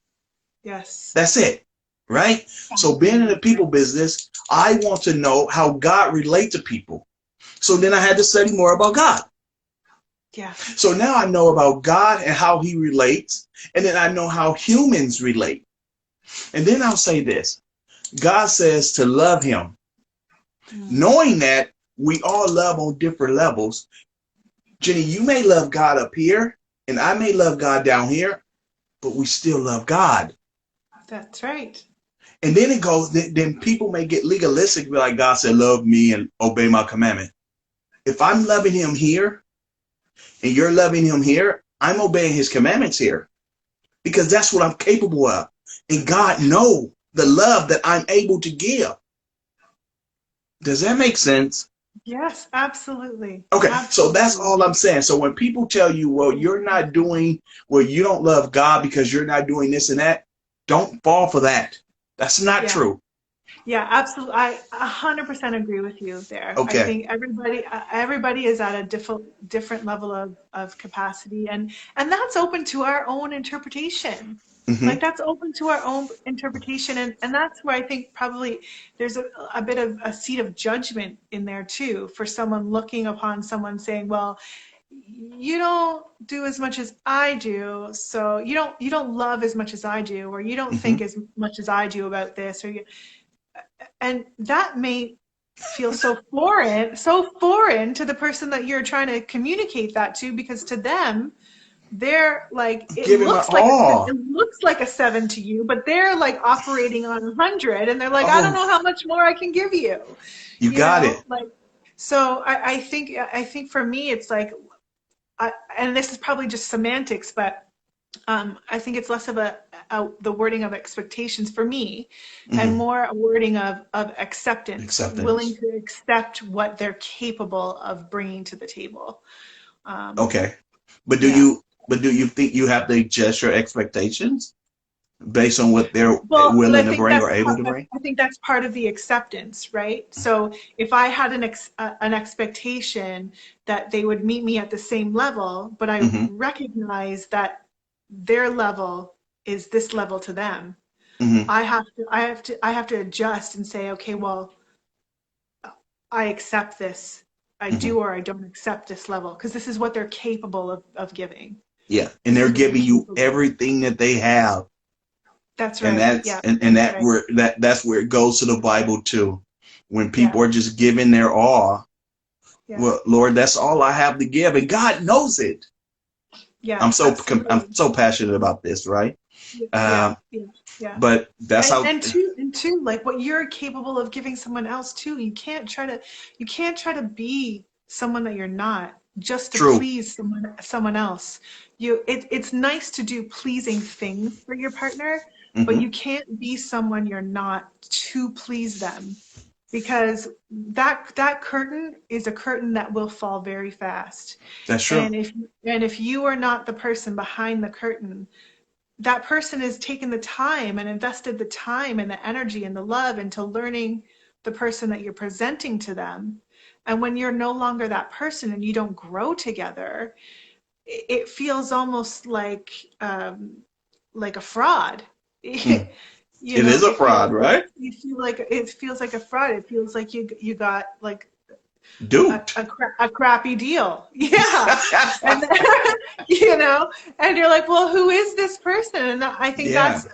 [SPEAKER 1] Yes.
[SPEAKER 2] That's it. Right? So being in the people business, I want to know how God relates to people. So then I had to study more about God.
[SPEAKER 1] Yeah.
[SPEAKER 2] So now I know about God and how he relates, and then I know how humans relate. And then I'll say this. God says to love him.
[SPEAKER 1] Mm.
[SPEAKER 2] Knowing that we all love on different levels. Jenny, you may love God up here, and I may love God down here, but we still love God.
[SPEAKER 1] That's right.
[SPEAKER 2] And then it goes, then people may get legalistic, be like, God said, love me and obey my commandment. If I'm loving him here and you're loving him here, I'm obeying his commandments here because that's what I'm capable of. And God knows the love that I'm able to give. Does that make sense?
[SPEAKER 1] Yes, absolutely.
[SPEAKER 2] Okay, so that's
[SPEAKER 1] Absolutely.
[SPEAKER 2] all I'm saying. So when people tell you, well, you're not doing, well, you don't love God because you're not doing this and that, don't fall for that. That's not
[SPEAKER 1] Yeah.
[SPEAKER 2] true.
[SPEAKER 1] Yeah, absolutely. I 100% agree with you there. I
[SPEAKER 2] Okay.
[SPEAKER 1] think everybody is at a different level of capacity, and that's open to our own interpretation.
[SPEAKER 2] Hmm.
[SPEAKER 1] Like that's open to our own interpretation, and that's where I think probably there's a bit of a seed of judgment in there too for someone looking upon someone saying, well, you don't do as much as I do, so you don't love as much as I do, or you don't
[SPEAKER 2] Hmm.
[SPEAKER 1] think as much as I do about this, and that may feel so foreign to the person that you're trying to communicate that to, because to them they're like it
[SPEAKER 2] Give him my
[SPEAKER 1] looks like
[SPEAKER 2] all.
[SPEAKER 1] it looks like a 7 to you, but they're like operating on 100, and they're like, I don't
[SPEAKER 2] Oh,
[SPEAKER 1] know how much more I can give you,
[SPEAKER 2] you got it.
[SPEAKER 1] like. So I think for me it's like, and this is probably just semantics, but I think it's less of the wording of expectations for me, and
[SPEAKER 2] Hmm.
[SPEAKER 1] more a wording of acceptance, willing
[SPEAKER 2] Acceptance.
[SPEAKER 1] to accept what they're capable of bringing to the table. Um,
[SPEAKER 2] Okay. But do
[SPEAKER 1] yeah.
[SPEAKER 2] you but do you think you have to adjust your expectations based on what they're
[SPEAKER 1] Well, but I
[SPEAKER 2] willing to
[SPEAKER 1] think
[SPEAKER 2] bring
[SPEAKER 1] that's
[SPEAKER 2] or able to bring?
[SPEAKER 1] I think that's part of the acceptance, right? So if I had an expectation that they would meet me at the same level, but I
[SPEAKER 2] Hmm.
[SPEAKER 1] recognize that their level is this level to them,
[SPEAKER 2] Hmm.
[SPEAKER 1] I have to adjust and say, okay, well, I accept this. I
[SPEAKER 2] Hmm.
[SPEAKER 1] do or I don't accept this level because this is what they're capable of giving.
[SPEAKER 2] Yeah. And
[SPEAKER 1] This
[SPEAKER 2] they're
[SPEAKER 1] is what they're
[SPEAKER 2] giving you
[SPEAKER 1] capable of.
[SPEAKER 2] everything that they have.
[SPEAKER 1] That's
[SPEAKER 2] And
[SPEAKER 1] right.
[SPEAKER 2] that's
[SPEAKER 1] Yeah,
[SPEAKER 2] and
[SPEAKER 1] that's
[SPEAKER 2] that
[SPEAKER 1] right.
[SPEAKER 2] where that's where it goes to the Bible too. When
[SPEAKER 1] Yeah,
[SPEAKER 2] people are just giving their all,
[SPEAKER 1] yeah,
[SPEAKER 2] well, Lord, that's all I have to give, and God knows it.
[SPEAKER 1] yeah,
[SPEAKER 2] I'm
[SPEAKER 1] absolutely.
[SPEAKER 2] so passionate about this, right?
[SPEAKER 1] Yeah,
[SPEAKER 2] Um,
[SPEAKER 1] yeah, yeah.
[SPEAKER 2] but that's
[SPEAKER 1] and
[SPEAKER 2] how.
[SPEAKER 1] and two and two like what you're capable of giving someone else too. You can't try to be someone that you're not just to
[SPEAKER 2] True.
[SPEAKER 1] please someone else. It's nice to do pleasing things for your partner, but
[SPEAKER 2] Hmm.
[SPEAKER 1] you can't be someone you're not to please them, because that curtain is a curtain that will fall very fast.
[SPEAKER 2] That's true.
[SPEAKER 1] And if you are not the person behind the curtain, that person has taken the time and invested the time and the energy and the love into learning the person that you're presenting to them. And when you're no longer that person and you don't grow together, it feels almost like a fraud.
[SPEAKER 2] Mm. It is a
[SPEAKER 1] It feels
[SPEAKER 2] fraud,
[SPEAKER 1] like
[SPEAKER 2] right?
[SPEAKER 1] a fraud. It feels like you got like a,
[SPEAKER 2] Duped.
[SPEAKER 1] a crappy deal. Yeah. And then, you know, and you're like, well, who is this person? And I think
[SPEAKER 2] Yeah,
[SPEAKER 1] that's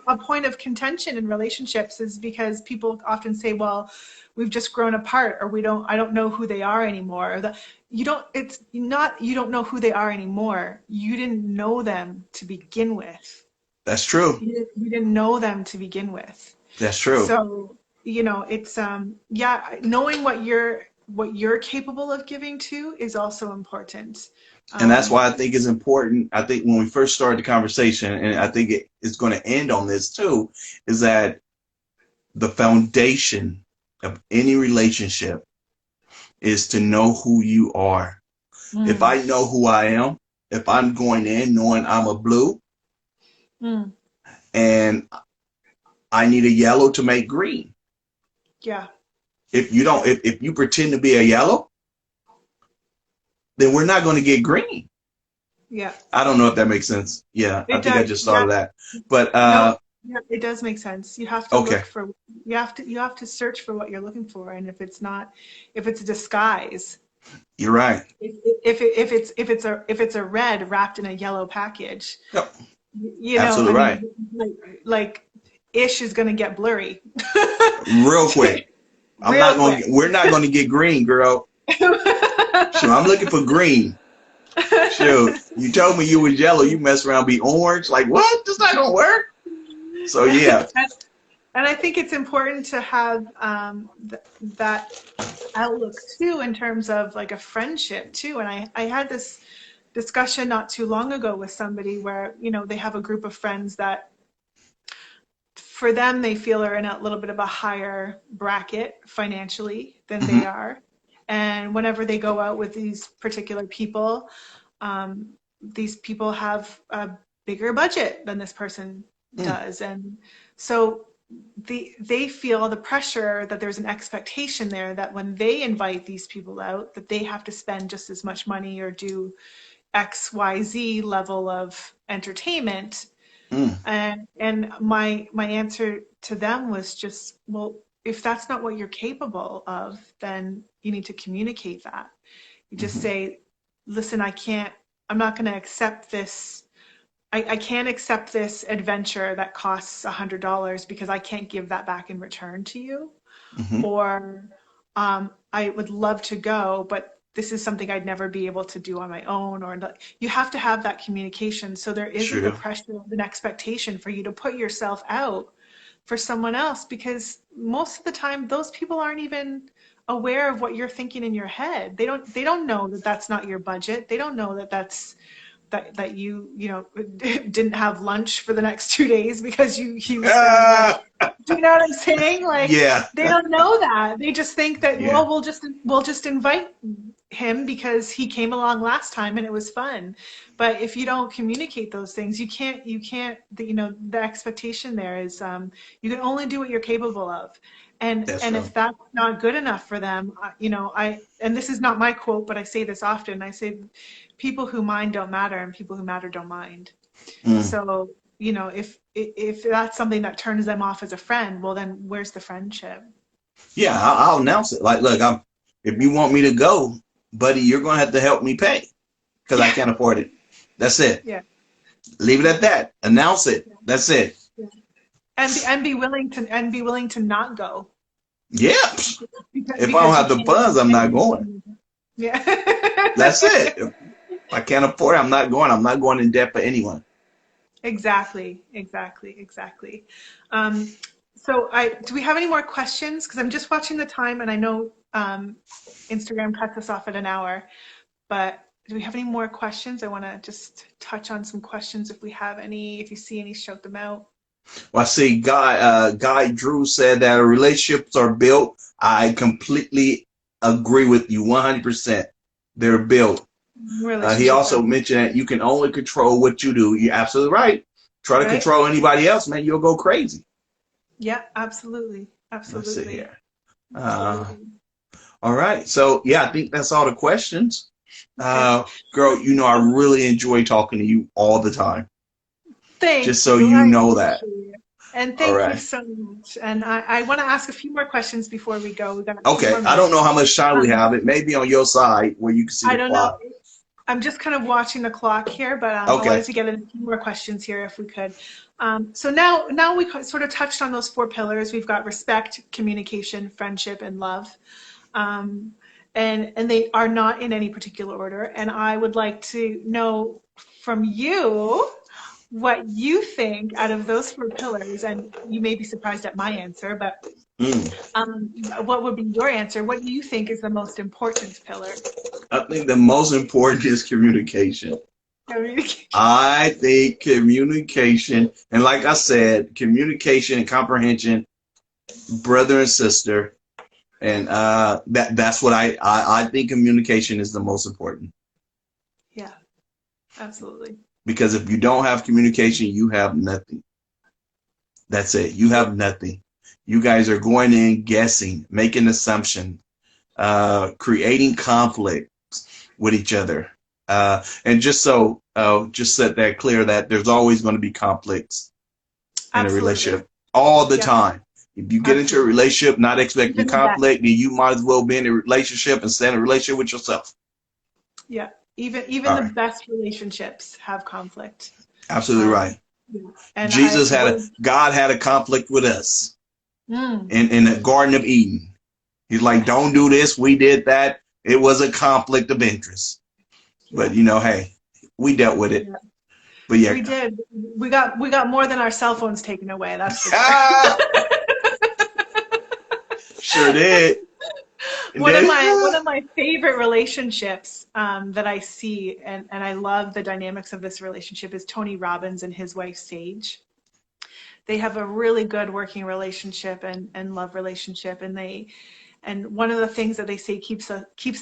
[SPEAKER 1] a point of contention in relationships, is because people often say, well, we've just grown apart, or I don't know who they are anymore. Or it's not, you don't know who they are anymore. You didn't know them to begin with.
[SPEAKER 2] that's true.
[SPEAKER 1] You didn't know them to begin with.
[SPEAKER 2] That's true.
[SPEAKER 1] So, it's yeah, knowing what you're capable of giving to is also important.
[SPEAKER 2] And that's
[SPEAKER 1] Um,
[SPEAKER 2] why I think it's important. I think when we first started the conversation, and I think it's going to end on this too, is that the foundation of any relationship is to know who you are. If
[SPEAKER 1] mm,
[SPEAKER 2] I know who I am, if I'm going in knowing I'm a blue
[SPEAKER 1] mm,
[SPEAKER 2] and I need a yellow to make green.
[SPEAKER 1] yeah,
[SPEAKER 2] If you don't,
[SPEAKER 1] yeah,
[SPEAKER 2] if you pretend to be a yellow, then we're not going to get green.
[SPEAKER 1] yeah.
[SPEAKER 2] I don't know if that makes sense. Yeah, I
[SPEAKER 1] It
[SPEAKER 2] think I
[SPEAKER 1] does.
[SPEAKER 2] just thought
[SPEAKER 1] Yeah.
[SPEAKER 2] of that. But
[SPEAKER 1] No, yeah, it does make sense.
[SPEAKER 2] okay,
[SPEAKER 1] You have to search for what you're looking for, and if it's not, if it's a disguise,
[SPEAKER 2] You're right.
[SPEAKER 1] If it's a red wrapped in a yellow package,
[SPEAKER 2] Yep.
[SPEAKER 1] you know, I
[SPEAKER 2] Absolutely right.
[SPEAKER 1] mean, like ish is going to get blurry
[SPEAKER 2] Real quick.
[SPEAKER 1] real quick.
[SPEAKER 2] We're not gonna get green, girl. Sure, I'm looking for green. Sure. You told me you was yellow, you mess around be orange. Like what? This not gonna work. So yeah.
[SPEAKER 1] And I think it's important to have that outlook too, in terms of like a friendship too. And I had this discussion not too long ago with somebody where, you know, they have a group of friends that for them, they feel are in a little bit of a higher bracket financially than they
[SPEAKER 2] Hmm.
[SPEAKER 1] are. And whenever they go out with these particular people, these people have a bigger budget than this person
[SPEAKER 2] Mm.
[SPEAKER 1] does. And so they feel the pressure that there's an expectation there that when they invite these people out, that they have to spend just as much money or do XYZ level of entertainment.
[SPEAKER 2] Mm.
[SPEAKER 1] And my answer to them was just, well, if that's not what you're capable of, then you need to communicate that. You just
[SPEAKER 2] Hmm.
[SPEAKER 1] say, listen, I'm not going to accept this. I can't accept this adventure that costs $100 because I can't give that back in return to you.
[SPEAKER 2] Hmm.
[SPEAKER 1] Or I would love to go, but this is something I'd never be able to do on my own. Or you have to have that communication so there isn't the
[SPEAKER 2] Sure.
[SPEAKER 1] pressure of an expectation for you to put yourself out for someone else, because most of the time those people aren't even aware of what you're thinking in your head. They don't know that that's not your budget. They don't know that that you know didn't have lunch for the next 2 days because you spent money.
[SPEAKER 2] Ah,
[SPEAKER 1] Do you know what I'm saying? Like,
[SPEAKER 2] yeah.
[SPEAKER 1] they don't know that. They just think that,
[SPEAKER 2] Yeah.
[SPEAKER 1] well, we'll just invite him because he came along last time and it was fun. But if you don't communicate those things, you can't the expectation there is you can only do what you're capable of.
[SPEAKER 2] That's
[SPEAKER 1] And
[SPEAKER 2] right.
[SPEAKER 1] if that's not good enough for them, and this is not my quote, but I say this often. I say people who mind don't matter and people who matter don't mind.
[SPEAKER 2] Mm.
[SPEAKER 1] So, if that's something that turns them off as a friend, well, then where's the friendship?
[SPEAKER 2] Yeah, I'll announce it. Like, look, if you want me to go, buddy, you're gonna have to help me pay because I
[SPEAKER 1] Yeah,
[SPEAKER 2] can't afford it. That's it.
[SPEAKER 1] yeah,
[SPEAKER 2] Leave it at that. Announce it.
[SPEAKER 1] yeah,
[SPEAKER 2] That's it.
[SPEAKER 1] yeah. And be willing to not go
[SPEAKER 2] Yeah. If I don't
[SPEAKER 1] because you
[SPEAKER 2] have the funds, I'm not going.
[SPEAKER 1] can't. Yeah.
[SPEAKER 2] That's it. If I can't afford it, I'm not going. I'm not going in debt for anyone.
[SPEAKER 1] Exactly, exactly, exactly. Um, so do we have any more questions? Because I'm just watching the time and I know Instagram cuts us off at an hour, but do we have any more questions? I want to just touch on some questions if we have any. If you see any, shout them out.
[SPEAKER 2] Well, I see Guy Drew said that relationships are built. I completely agree with you 100%. They're built. He
[SPEAKER 1] Relationships are
[SPEAKER 2] also mentioned that you can only control what you do. You're absolutely right. Try to
[SPEAKER 1] right.
[SPEAKER 2] control anybody else, man, you'll go crazy.
[SPEAKER 1] Yeah, absolutely,
[SPEAKER 2] Let's see
[SPEAKER 1] absolutely,
[SPEAKER 2] here. Uh,
[SPEAKER 1] absolutely.
[SPEAKER 2] all right. So, yeah, I think that's all the questions.
[SPEAKER 1] Okay.
[SPEAKER 2] Girl, you know, I really enjoy talking to you all the time, just
[SPEAKER 1] Thank
[SPEAKER 2] so
[SPEAKER 1] you.
[SPEAKER 2] you
[SPEAKER 1] I
[SPEAKER 2] know that.
[SPEAKER 1] appreciate it. And
[SPEAKER 2] All
[SPEAKER 1] thank you
[SPEAKER 2] right.
[SPEAKER 1] so much. And I want to ask a few more questions before we go. We've got a few
[SPEAKER 2] Okay.
[SPEAKER 1] more
[SPEAKER 2] I don't
[SPEAKER 1] minutes.
[SPEAKER 2] know how much time we
[SPEAKER 1] Um,
[SPEAKER 2] have. It may be on your side where you can see
[SPEAKER 1] I
[SPEAKER 2] the
[SPEAKER 1] don't know.
[SPEAKER 2] clock.
[SPEAKER 1] I'm just kind of watching the clock here, but I
[SPEAKER 2] Okay.
[SPEAKER 1] wanted to get in a few more questions here if we could. So now we sort of touched on those four pillars. We've got respect, communication, friendship, and love. Um, and they are not in any particular order. And I would like to know from you what you think out of those four pillars. And you may be surprised at my answer, but
[SPEAKER 2] Mm.
[SPEAKER 1] what would be your answer? What do you think is the most important pillar?
[SPEAKER 2] I think the most important is communication.
[SPEAKER 1] Communication.
[SPEAKER 2] I think communication, and like I said, communication and comprehension, brother and sister, and that's what I think communication is the most important.
[SPEAKER 1] Yeah, absolutely.
[SPEAKER 2] Because if you don't have communication, you have nothing. That's it. You have nothing. You guys are going in guessing, making assumptions, creating conflict with each other. And just set that clear that there's always going to be conflicts in a
[SPEAKER 1] Absolutely.
[SPEAKER 2] relationship all the
[SPEAKER 1] Yeah.
[SPEAKER 2] time. If you get into a
[SPEAKER 1] Absolutely.
[SPEAKER 2] relationship not expecting
[SPEAKER 1] Even the best.
[SPEAKER 2] conflict, then you might as well be in a relationship and stay in a relationship with yourself.
[SPEAKER 1] Yeah. Even
[SPEAKER 2] All
[SPEAKER 1] the
[SPEAKER 2] right.
[SPEAKER 1] best relationships have conflict.
[SPEAKER 2] Absolutely
[SPEAKER 1] Um,
[SPEAKER 2] right.
[SPEAKER 1] yeah. And
[SPEAKER 2] Jesus had a God had a conflict with us
[SPEAKER 1] mm,
[SPEAKER 2] in the Garden of Eden. He's like,
[SPEAKER 1] yes.
[SPEAKER 2] don't do this. We did that. It was a conflict of interest.
[SPEAKER 1] Yeah.
[SPEAKER 2] But hey, we dealt with it.
[SPEAKER 1] Yeah.
[SPEAKER 2] But yeah.
[SPEAKER 1] We did. We got more than our cell phones taken away, that's for sure.
[SPEAKER 2] Sure did. And
[SPEAKER 1] One of
[SPEAKER 2] then,
[SPEAKER 1] my favorite relationships that I see, and I love the dynamics of this relationship, is Tony Robbins and his wife Sage. They have a really good working relationship and love relationship, and one of the things that they say keeps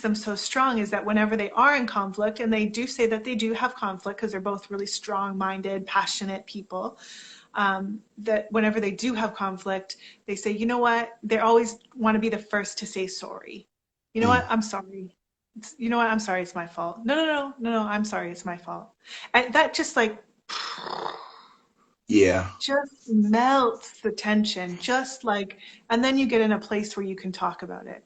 [SPEAKER 1] them so strong is that whenever they are in conflict, and they do say that they do have conflict because they're both really strong-minded, passionate people, that whenever they do have conflict, they say, you know what? They always want to be the first to say sorry. You know what? I'm sorry. You know what? I'm sorry. It's my fault. No. I'm sorry. It's my fault. And that just like
[SPEAKER 2] yeah.
[SPEAKER 1] just melts the tension. Just like, and then you get in a place where you can talk about it.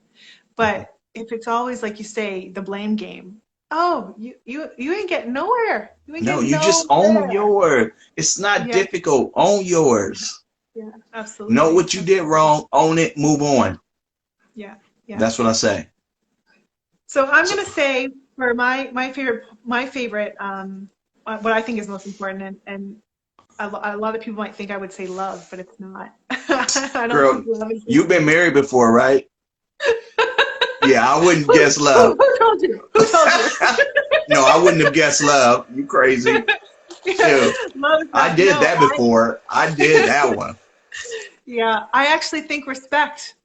[SPEAKER 1] But if it's always like you say, the blame game, oh, you ain't getting nowhere. You ain't
[SPEAKER 2] No,
[SPEAKER 1] getting
[SPEAKER 2] you just own
[SPEAKER 1] nowhere.
[SPEAKER 2] yours. It's not
[SPEAKER 1] Yeah,
[SPEAKER 2] difficult. Own yours.
[SPEAKER 1] yeah,
[SPEAKER 2] Know
[SPEAKER 1] absolutely.
[SPEAKER 2] what you did wrong. Own it. Move on.
[SPEAKER 1] Yeah, yeah.
[SPEAKER 2] That's what I say.
[SPEAKER 1] So I'm
[SPEAKER 2] So,
[SPEAKER 1] gonna say for my favorite what I think is most important, and a lot of people might think I would say love, but it's not. I don't think
[SPEAKER 2] girl,
[SPEAKER 1] love is
[SPEAKER 2] you've been married before, right? Yeah, I wouldn't
[SPEAKER 1] who,
[SPEAKER 2] guess love.
[SPEAKER 1] who told you? Who told you?
[SPEAKER 2] No, I wouldn't have guessed love. You crazy. Shoot.
[SPEAKER 1] Love is
[SPEAKER 2] I
[SPEAKER 1] not,
[SPEAKER 2] did
[SPEAKER 1] no,
[SPEAKER 2] that before. I did that one.
[SPEAKER 1] yeah, I actually think respect.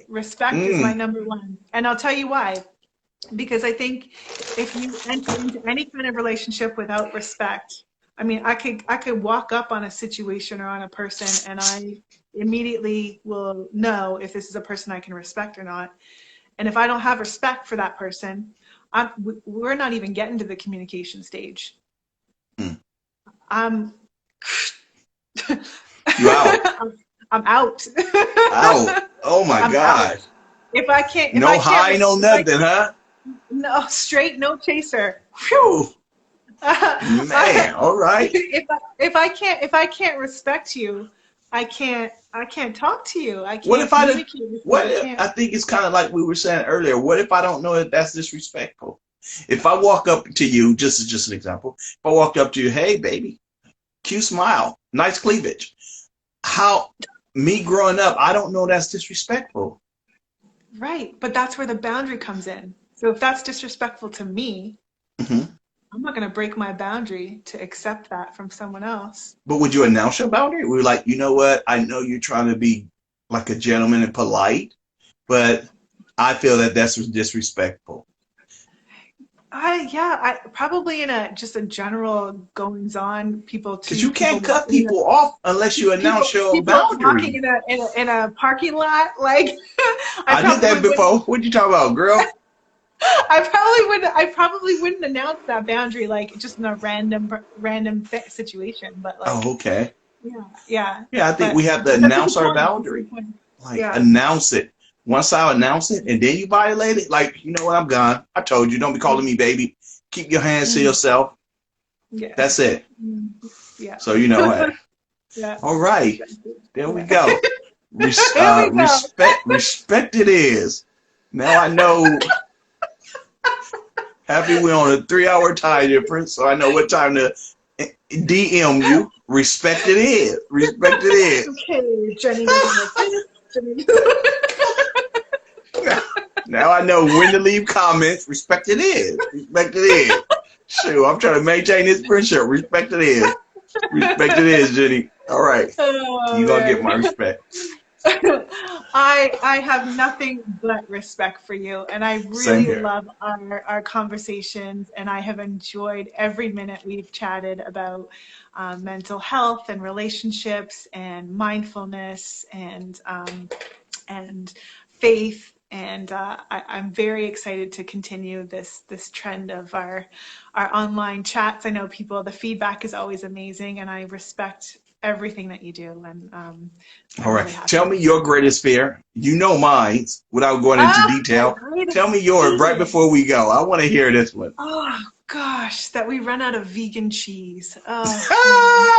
[SPEAKER 1] Respect is my
[SPEAKER 2] Mm,
[SPEAKER 1] number one. And I'll tell you why. Because I think if you enter into any kind of relationship without respect, I mean, I could walk up on a situation or on a person, and I immediately will know if this is a person I can respect or not. And if I don't have respect for that person, we're not even getting to the communication stage.
[SPEAKER 2] mm.
[SPEAKER 1] I'm
[SPEAKER 2] You out.
[SPEAKER 1] I'm out.
[SPEAKER 2] Out. Oh my
[SPEAKER 1] I'm out.
[SPEAKER 2] gosh.
[SPEAKER 1] If I can't, if I
[SPEAKER 2] No
[SPEAKER 1] can't,
[SPEAKER 2] high, no
[SPEAKER 1] if I
[SPEAKER 2] nothing, huh?
[SPEAKER 1] no straight, no chaser. Whew.
[SPEAKER 2] Whew. Man, all right.
[SPEAKER 1] If I can't respect you, I can't talk to you. I
[SPEAKER 2] What
[SPEAKER 1] can't
[SPEAKER 2] if I
[SPEAKER 1] communicate with you.
[SPEAKER 2] what
[SPEAKER 1] I
[SPEAKER 2] if,
[SPEAKER 1] can't.
[SPEAKER 2] I think it's kind of like we were saying earlier. What if I don't know if that's disrespectful? If I walk up to you, just an example, if I walked up to you, hey baby, cute smile, nice cleavage. How me growing up, I don't know that's disrespectful.
[SPEAKER 1] Right, but that's where the boundary comes in. So if that's disrespectful to me,
[SPEAKER 2] Hmm.
[SPEAKER 1] I'm not going to break my boundary to accept that from someone else.
[SPEAKER 2] But would you announce your boundary? We were like, you know what? I know you're trying to be like a gentleman and polite, but I feel that that's disrespectful.
[SPEAKER 1] I probably in a just a general goings on,
[SPEAKER 2] Because you
[SPEAKER 1] people
[SPEAKER 2] can't cut
[SPEAKER 1] walking
[SPEAKER 2] people off unless you announce your
[SPEAKER 1] people talking
[SPEAKER 2] boundary.
[SPEAKER 1] in a parking lot, like I
[SPEAKER 2] I did
[SPEAKER 1] probably
[SPEAKER 2] that
[SPEAKER 1] wouldn't.
[SPEAKER 2] before. What you talking about, girl?
[SPEAKER 1] I probably wouldn't announce that boundary like just in a random situation, but like
[SPEAKER 2] Oh, okay.
[SPEAKER 1] yeah, yeah.
[SPEAKER 2] Yeah, I think
[SPEAKER 1] But
[SPEAKER 2] we have to
[SPEAKER 1] that's a good
[SPEAKER 2] announce our
[SPEAKER 1] point. That's a
[SPEAKER 2] boundary.
[SPEAKER 1] good point.
[SPEAKER 2] Like
[SPEAKER 1] Yeah.
[SPEAKER 2] announce it. Once I announce it and then you violate it, like, you know what, I'm gone. I told you, don't be calling me baby. Keep your hands to
[SPEAKER 1] Mm,
[SPEAKER 2] yourself. That's
[SPEAKER 1] yes.
[SPEAKER 2] it.
[SPEAKER 1] Mm, yeah.
[SPEAKER 2] So you know what.
[SPEAKER 1] Yeah.
[SPEAKER 2] All right.
[SPEAKER 1] Respect it.
[SPEAKER 2] There we
[SPEAKER 1] Yeah.
[SPEAKER 2] go.
[SPEAKER 1] There we go.
[SPEAKER 2] Respect it is. Now I know. Happy we're on a 3 hour time difference, so I know what time to DM you. Respect it is. Respect it is.
[SPEAKER 1] Okay, Jenny doesn't like this. Jenny.
[SPEAKER 2] Now I know when to leave comments. Respect it is. Respect it is. Shoot, I'm trying to maintain this friendship. Respect it is. Respect it is, Jenny. All right.
[SPEAKER 1] Oh
[SPEAKER 2] You gonna get
[SPEAKER 1] man.
[SPEAKER 2] my respect.
[SPEAKER 1] I have nothing but respect for you, and I
[SPEAKER 2] Same
[SPEAKER 1] really
[SPEAKER 2] here.
[SPEAKER 1] love our conversations, and I have enjoyed every minute we've chatted about mental health and relationships and mindfulness and faith. And I'm very excited to continue this trend of our online chats. I know the feedback is always amazing, and I respect everything that you do, and
[SPEAKER 2] All
[SPEAKER 1] I'm
[SPEAKER 2] right.
[SPEAKER 1] really happy.
[SPEAKER 2] Tell me your greatest fear. You know mine without going into
[SPEAKER 1] Oh, my
[SPEAKER 2] detail. Tell me
[SPEAKER 1] greatest
[SPEAKER 2] yours right
[SPEAKER 1] fear.
[SPEAKER 2] before we go. I want to hear this one.
[SPEAKER 1] Oh gosh, that we run out of vegan cheese. Oh man.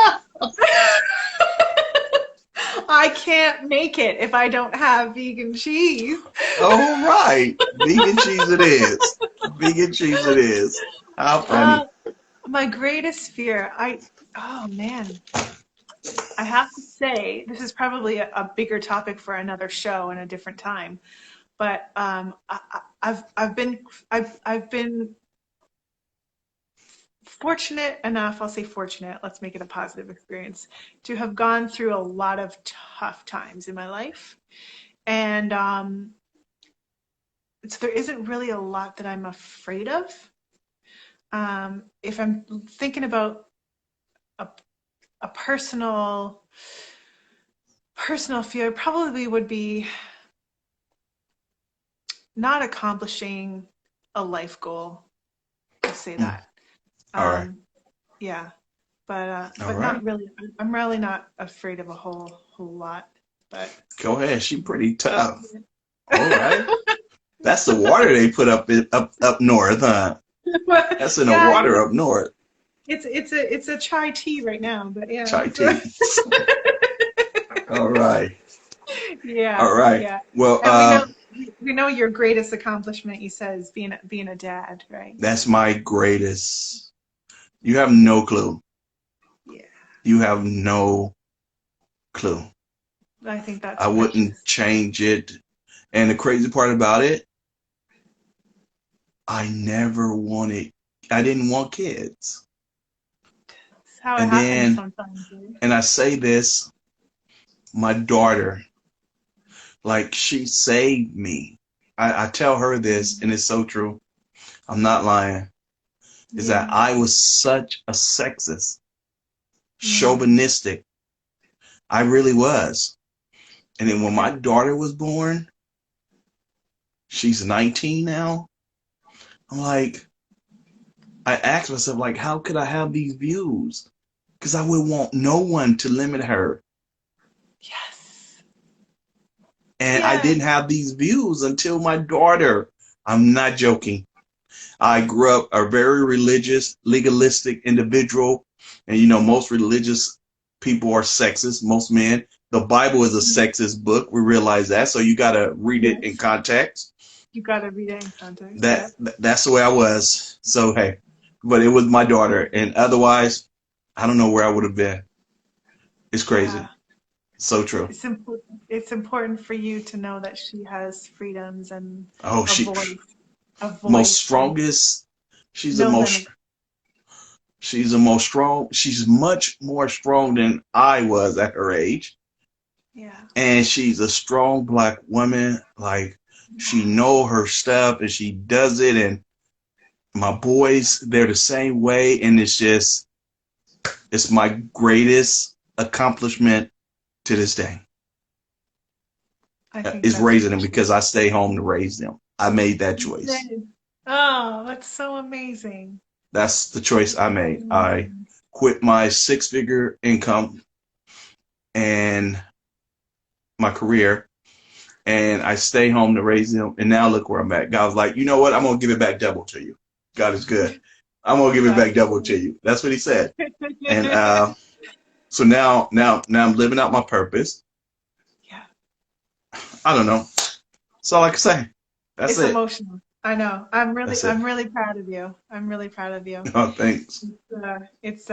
[SPEAKER 1] I can't make it if I don't have vegan cheese.
[SPEAKER 2] All right. Vegan cheese it is. Vegan cheese it is. How
[SPEAKER 1] Uh,
[SPEAKER 2] funny.
[SPEAKER 1] my greatest fear, oh man, I have to say, this is probably a bigger topic for another show and a different time. But I've been fortunate enough, I'll say fortunate, let's make it a positive experience, to have gone through a lot of tough times in my life. And so there isn't really a lot that I'm afraid of. If I'm thinking about a, a personal fear, probably would be not accomplishing a life goal. Let's say
[SPEAKER 2] Mm.
[SPEAKER 1] that.
[SPEAKER 2] All right.
[SPEAKER 1] Um, yeah,
[SPEAKER 2] All
[SPEAKER 1] but
[SPEAKER 2] right.
[SPEAKER 1] not really. I'm really not afraid of a whole lot. But
[SPEAKER 2] Go ahead. She pretty tough. All right. That's the water they put up north, huh? That's in the
[SPEAKER 1] yeah,
[SPEAKER 2] water up north.
[SPEAKER 1] it's a chai tea right now. But yeah,
[SPEAKER 2] Chai
[SPEAKER 1] so,
[SPEAKER 2] tea. All right.
[SPEAKER 1] yeah,
[SPEAKER 2] All right.
[SPEAKER 1] yeah.
[SPEAKER 2] Well,
[SPEAKER 1] And we know your greatest accomplishment. You said is being a dad, right?
[SPEAKER 2] that's my greatest. You have no clue.
[SPEAKER 1] Yeah,
[SPEAKER 2] You have no clue.
[SPEAKER 1] I think that's
[SPEAKER 2] I wouldn't
[SPEAKER 1] precious.
[SPEAKER 2] change it. And the crazy part about it, I never wanted, I didn't want kids.
[SPEAKER 1] It's how it
[SPEAKER 2] And
[SPEAKER 1] happens
[SPEAKER 2] then,
[SPEAKER 1] sometimes, right?
[SPEAKER 2] and I say this, my daughter, like she saved me. I tell her this, and it's so true. I'm not lying. Is that
[SPEAKER 1] Yeah.
[SPEAKER 2] I was such a sexist,
[SPEAKER 1] Mm.
[SPEAKER 2] chauvinistic. I really was. And then when my
[SPEAKER 1] Okay.
[SPEAKER 2] daughter was born, she's 19 now. I'm like, I asked myself, like, how could I have these views? Because I would want no one to limit her.
[SPEAKER 1] Yes.
[SPEAKER 2] And I
[SPEAKER 1] Yes.
[SPEAKER 2] didn't have these views until my daughter. I'm not joking. I grew up a very religious, legalistic individual. And you know, most religious people are sexist, most men. The Bible is a sexist book. We realize that. So you got to read it in
[SPEAKER 1] Yes.
[SPEAKER 2] context.
[SPEAKER 1] You got to read it in context.
[SPEAKER 2] That
[SPEAKER 1] Yep.
[SPEAKER 2] that's the way I was. So hey, but it was my daughter. And otherwise, I don't know where I would have been. It's
[SPEAKER 1] Yeah.
[SPEAKER 2] crazy. So true.
[SPEAKER 1] It's important for you to know that she has freedoms and
[SPEAKER 2] Oh,
[SPEAKER 1] a
[SPEAKER 2] she
[SPEAKER 1] voice, a
[SPEAKER 2] most
[SPEAKER 1] voice and
[SPEAKER 2] strongest. She's the
[SPEAKER 1] no
[SPEAKER 2] most.
[SPEAKER 1] limit.
[SPEAKER 2] She's the most strong. She's much more strong than I was at her age,
[SPEAKER 1] Yeah.
[SPEAKER 2] and she's a strong black woman. Like she know her stuff and she does it. And my boys, they're the same way. And it's my greatest accomplishment to this day.
[SPEAKER 1] I think
[SPEAKER 2] Is
[SPEAKER 1] that's
[SPEAKER 2] raising them
[SPEAKER 1] precious.
[SPEAKER 2] because I stay home to raise them. I made that choice.
[SPEAKER 1] Yes. Oh, that's so amazing.
[SPEAKER 2] That's the choice I
[SPEAKER 1] So
[SPEAKER 2] made. I
[SPEAKER 1] amazing.
[SPEAKER 2] quit my six-figure income and my career, and I stay home to raise them. And now look where I'm at. God was like, you know what? I'm gonna give it back double to you. God is good. I'm gonna give it
[SPEAKER 1] That's
[SPEAKER 2] back double to you. That's what He said. And
[SPEAKER 1] yeah.
[SPEAKER 2] so now I'm living out my purpose. I don't know. That's all I can say. That's
[SPEAKER 1] It's
[SPEAKER 2] it.
[SPEAKER 1] emotional. I know.
[SPEAKER 2] That's it.
[SPEAKER 1] I'm really proud of you. I'm really proud of you.
[SPEAKER 2] Oh, thanks.
[SPEAKER 1] It's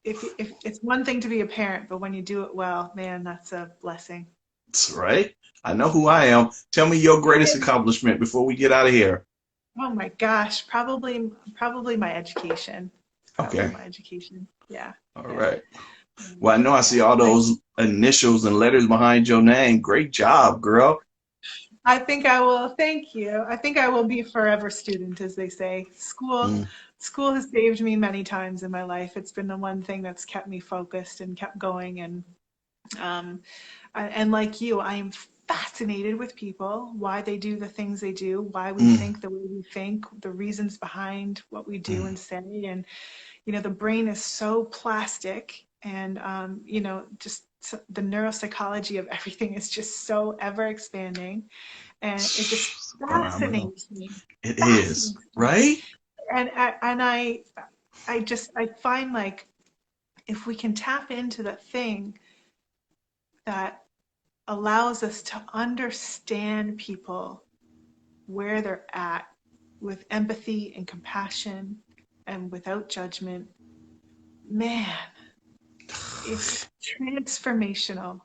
[SPEAKER 1] if it's one thing to be a parent, but when you do it well, man, that's a blessing.
[SPEAKER 2] That's right. I know who I am. Tell me your greatest accomplishment before we get out of here.
[SPEAKER 1] Oh my gosh, probably my education. Probably
[SPEAKER 2] Okay.
[SPEAKER 1] my education. Yeah.
[SPEAKER 2] All
[SPEAKER 1] Yeah.
[SPEAKER 2] right. Well, I know I see
[SPEAKER 1] Yeah.
[SPEAKER 2] all those initials and letters behind your name. Great job, girl.
[SPEAKER 1] I think I will. Thank you. I think I will be a forever student, as they say.
[SPEAKER 2] Mm,
[SPEAKER 1] School has saved me many times in my life. It's been the one thing that's kept me focused and kept going. Um, and like you, I am fascinated with people, why they do the things they do, why we
[SPEAKER 2] mm,
[SPEAKER 1] think the way we think, the reasons behind what we do
[SPEAKER 2] mm,
[SPEAKER 1] and say. And, you know, the brain is so plastic And, just the neuropsychology of everything is just so ever expanding. And it just
[SPEAKER 2] Phenomenal.
[SPEAKER 1] fascinates me.
[SPEAKER 2] It is,
[SPEAKER 1] Fascinates me.
[SPEAKER 2] right?
[SPEAKER 1] And I find like if we can tap into the thing that allows us to understand people where they're at with empathy and compassion and without judgment, man, it's transformational.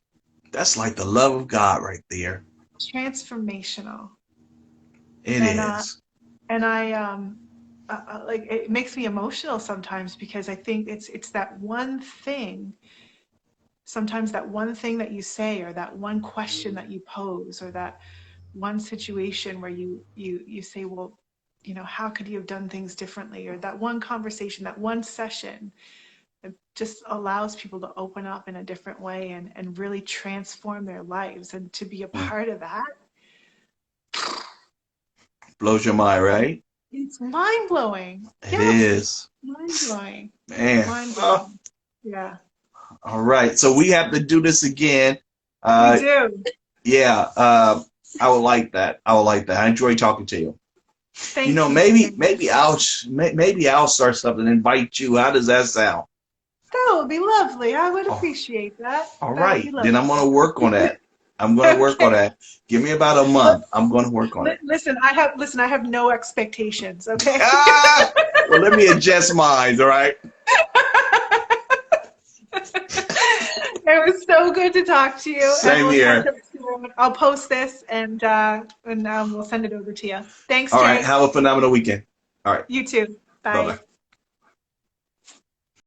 [SPEAKER 2] That's like the love of God right there.
[SPEAKER 1] Transformational.
[SPEAKER 2] It
[SPEAKER 1] And
[SPEAKER 2] is.
[SPEAKER 1] and I like it makes me emotional sometimes because I think it's that one thing, sometimes that one thing that you say or that one question that you pose or that one situation where you say, well, how could you have done things differently? Or that one conversation, that one session, it just allows people to open up in a different way and really transform their lives. And to be a
[SPEAKER 2] Mm.
[SPEAKER 1] part of that,
[SPEAKER 2] Blows your mind, right?
[SPEAKER 1] it's mind blowing.
[SPEAKER 2] It
[SPEAKER 1] Yes,
[SPEAKER 2] is.
[SPEAKER 1] mind blowing.
[SPEAKER 2] Man.
[SPEAKER 1] Mind
[SPEAKER 2] Oh,
[SPEAKER 1] blowing. Yeah,
[SPEAKER 2] all right. So we have to do this again.
[SPEAKER 1] we
[SPEAKER 2] Uh,
[SPEAKER 1] do.
[SPEAKER 2] yeah. I would like that. I would like that. I enjoy talking to you.
[SPEAKER 1] Thank you
[SPEAKER 2] Maybe
[SPEAKER 1] very much.
[SPEAKER 2] maybe I'll start something and invite you. How does that sound?
[SPEAKER 1] That would be lovely. I would
[SPEAKER 2] Oh,
[SPEAKER 1] appreciate that.
[SPEAKER 2] all
[SPEAKER 1] That would be
[SPEAKER 2] right. Then I'm gonna
[SPEAKER 1] lovely.
[SPEAKER 2] work on that. I'm gonna work on
[SPEAKER 1] Okay.
[SPEAKER 2] that. Give me about a month. I'm gonna work on it.
[SPEAKER 1] Listen, I have no expectations, okay?
[SPEAKER 2] Ah! Well, let me adjust mine. All right.
[SPEAKER 1] It was so good to talk to you, and
[SPEAKER 2] Same
[SPEAKER 1] we'll catch
[SPEAKER 2] here.
[SPEAKER 1] up soon. I'll post this and we'll send it over to you. Thanks,
[SPEAKER 2] All right.
[SPEAKER 1] Jay.
[SPEAKER 2] Have a phenomenal weekend. All right.
[SPEAKER 1] You too.
[SPEAKER 2] Bye
[SPEAKER 1] Bye.
[SPEAKER 2] bye.